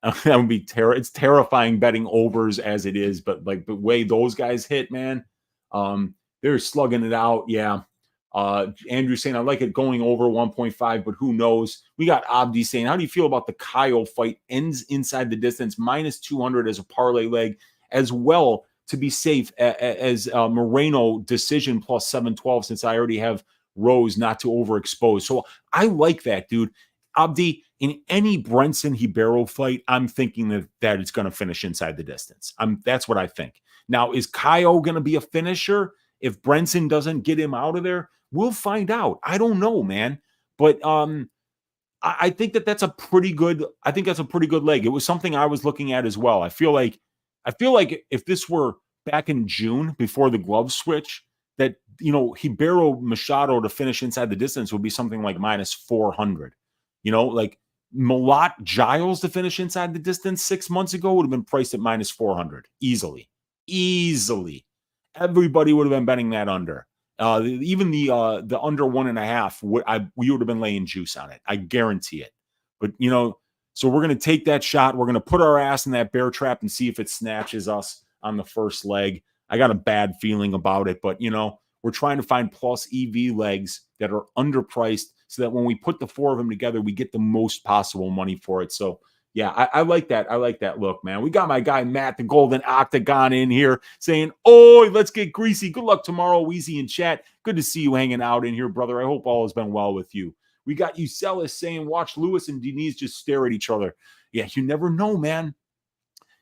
S2: that would be it's terrifying betting overs as it is, but like the way those guys hit, man, they're slugging it out. Yeah. Andrew saying, I like it going over 1.5, but who knows? We got Abdi saying, how do you feel about the Kyle fight? Ends inside the distance, minus 200 as a parlay leg, as well to be safe as Moreno decision plus 712, since I already have Rose not to overexpose. So I like that, dude. Abdi, in any Brenson Hibero fight, I'm thinking that it's going to finish inside the distance. That's what I think. Now, is Kaio going to be a finisher if Brenson doesn't get him out of there? We'll find out. I don't know, man. But I think that's a pretty good. I think that's a pretty good leg. It was something I was looking at as well. I feel like if this were back in June before the glove switch, that Hibero Machado to finish inside the distance would be something like -400. Like Malott Giles to finish inside the distance 6 months ago would have been priced at -400 easily. Everybody would have been betting that under. Even the under 1.5, we would have been laying juice on it. I guarantee it. But so we're gonna take that shot. We're gonna put our ass in that bear trap and see if it snatches us on the first leg. I got a bad feeling about it, but we're trying to find plus EV legs that are underpriced so that when we put the 4 of them together, we get the most possible money for it. So yeah, I like that. I like that look, man. We got my guy Matt, the Golden Octagon, in here saying, "Oi, let's get greasy. Good luck tomorrow, Weezy in chat. Good to see you hanging out in here, brother. I hope all has been well with you." We got Ucelis saying, "Watch Lewis and Denise just stare at each other." Yeah, you never know, man.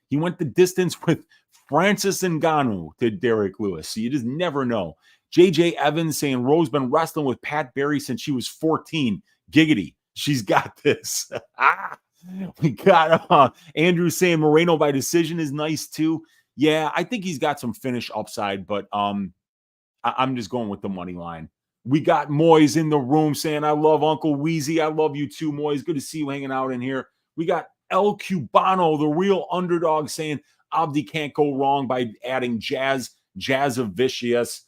S2: He went the distance with Francis Ngannou to Derek Lewis, so you just never know. JJ Evans saying, "Rose been wrestling with Pat Barry since she was 14. Giggity. She's got this." We got Andrew saying Moreno by decision is nice too. Yeah, I think he's got some finish upside, but I'm just going with the money line. We got Moyes in the room saying, "I love Uncle Weezy. I love you too, Moyes. Good to see you hanging out in here." We got El Cubano, the real underdog, saying Abdi can't go wrong by adding Jazz of Vicious,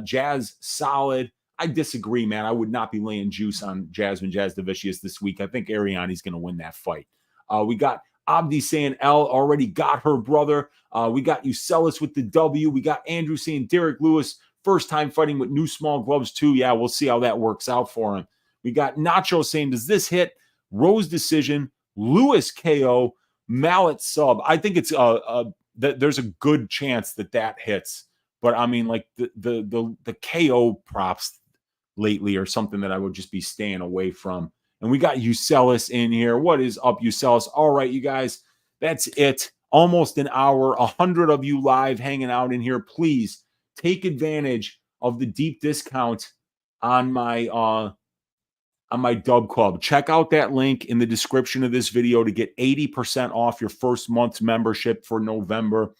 S2: Jazz solid. I disagree, man. I would not be laying juice on Jazz Davicius this week. I think Ariani's going to win that fight. We got Abdi saying L already got her brother. We got Ucelis with the W. We got Andrew saying Derek Lewis, first time fighting with new small gloves too. Yeah, we'll see how that works out for him. We got Nacho saying, "Does this hit?" Rose decision, Lewis KO, Mallet sub. I think it's there's a good chance that hits. But I mean, like the KO props lately or something that I would just be staying away from. And we got Ucelis in here. What is up, Ucelis? All right, you guys, that's it. Almost an hour, 100 of you live hanging out in here. Please take advantage of the deep discount on my Dub Club. Check out that link in the description of this video to get 80% off your first month's membership for November.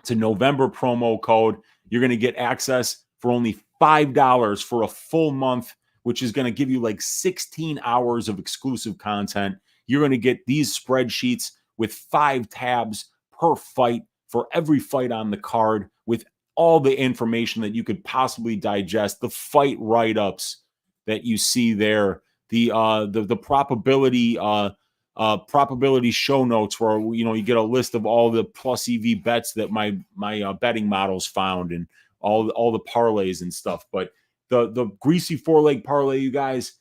S2: It's a November promo code. You're going to get access for only $5 for a full month, which is going to give you like 16 hours of exclusive content. You're going to get these spreadsheets with 5 tabs per fight for every fight on the card with all the information that you could possibly digest, the fight write-ups that you see there, the probability show notes where you get a list of all the plus EV bets that my betting models found and all the parlays and stuff. But the greasy 4-leg parlay, you guys,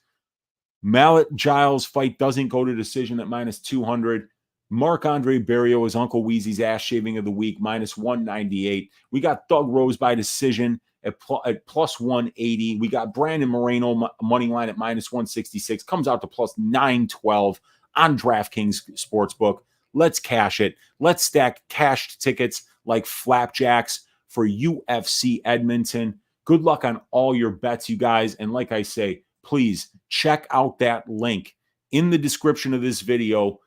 S2: Mallet Giles fight doesn't go to decision at -200. Marc-Andre Barrio is Uncle Weezy's ass shaving of the week, -198. We got Thug Rose by decision at +180. We got Brandon Moreno money line at -166. Comes out to +912 on DraftKings Sportsbook. Let's cash it. Let's stack cashed tickets like flapjacks for UFC Edmonton. Good luck on all your bets, you guys. And like I say, please check out that link in the description of this video.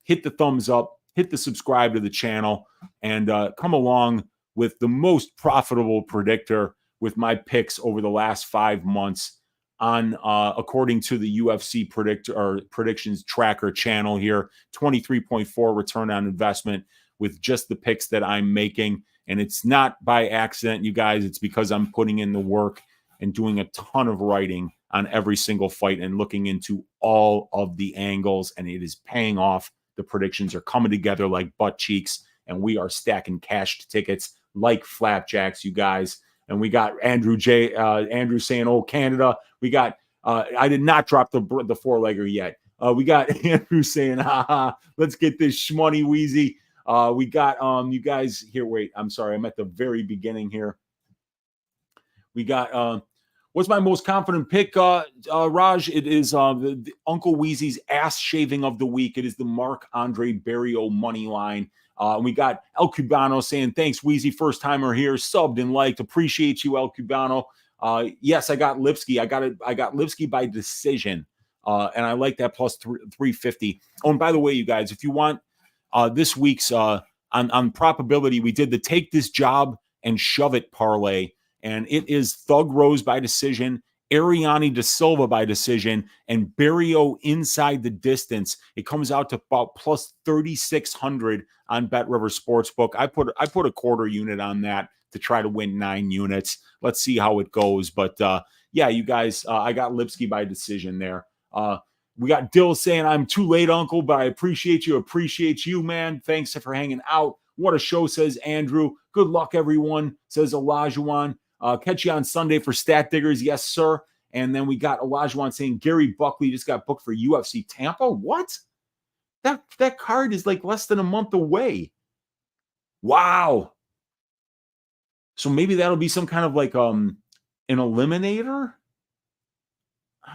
S2: Hit the thumbs up, hit the subscribe to the channel, and come along with the most profitable predictor with my picks over the last 5 months on according to the UFC Predictions Tracker channel here. 23.4 return on investment with just the picks that I'm making. And it's not by accident, you guys. It's because I'm putting in the work and doing a ton of writing on every single fight and looking into all of the angles, and it is paying off. The predictions are coming together like butt cheeks, and we are stacking cashed tickets like flapjacks, you guys. And we got Andrew saying, "Oh, Canada." We got I did not drop the 4-legger yet. We got Andrew saying, "Haha, let's get this shmoney, Weezy." We got you guys here. Wait, I'm sorry, I'm at the very beginning here. We got What's my most confident pick, Raj? It is the Uncle Weezy's ass shaving of the week. It is the Marc-Andre Barriault money line. We got El Cubano saying, thanks, Weezy, first timer here, subbed and liked. Appreciate you, El Cubano. Yes, I got Lipsky. I got Lipsky by decision. And I like that plus 350. Oh, and by the way, you guys, if you want this week's on probability, we did the take this job and shove it parlay. And it is Thug Rose by decision, Ariane De Silva by decision, and Barriault inside the distance. It comes out to about plus 3,600 on Bet River Sportsbook. I put a quarter unit on that to try to win 9 units. Let's see how it goes. But yeah, you guys, I got Lipsky by decision there. We got Dill saying, I'm too late, Uncle, but I appreciate you. Appreciate you, man. Thanks for hanging out. What a show, says Andrew. Good luck, everyone, says Olajuwon. Catch you on Sunday for Stat Diggers. Yes, sir. And then we got Olajuwon saying Gary Buckley just got booked for UFC Tampa. What? That card is like less than a month away. Wow. So maybe that'll be some kind of like an eliminator.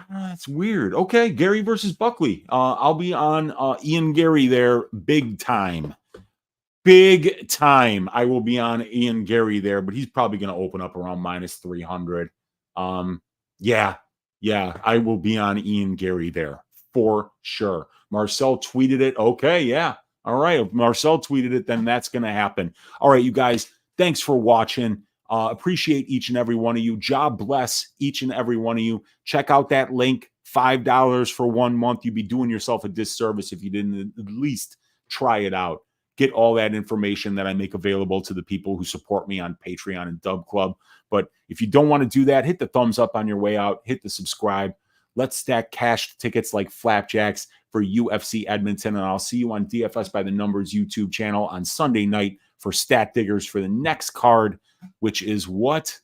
S2: That's weird. Okay, Gary versus Buckley. I'll be on Ian Gary there big time. Big time. I will be on Ian Gary there, but he's probably going to open up around minus 300. Yeah, I will be on Ian Gary there for sure. Marcel tweeted it. Okay, yeah. All right. If Marcel tweeted it, then that's going to happen. All right, you guys, thanks for watching. Appreciate each and every one of you. God bless each and every one of you. Check out that link, $5 for 1 month. You'd be doing yourself a disservice if you didn't at least try it out. Get all that information that I make available to the people who support me on Patreon and Dub Club. But if you don't want to do that, hit the thumbs up on your way out. Hit the subscribe. Let's stack cash tickets like flapjacks for UFC Edmonton. And I'll see you on DFS by the Numbers YouTube channel on Sunday night for Stat Diggers for the next card, which is what?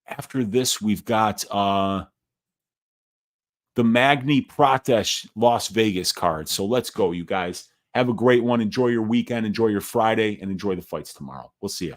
S2: After this, we've got the Magny Pratesh Las Vegas card. So let's go, you guys. Have a great one. Enjoy your weekend. Enjoy your Friday. And enjoy the fights tomorrow. We'll see you.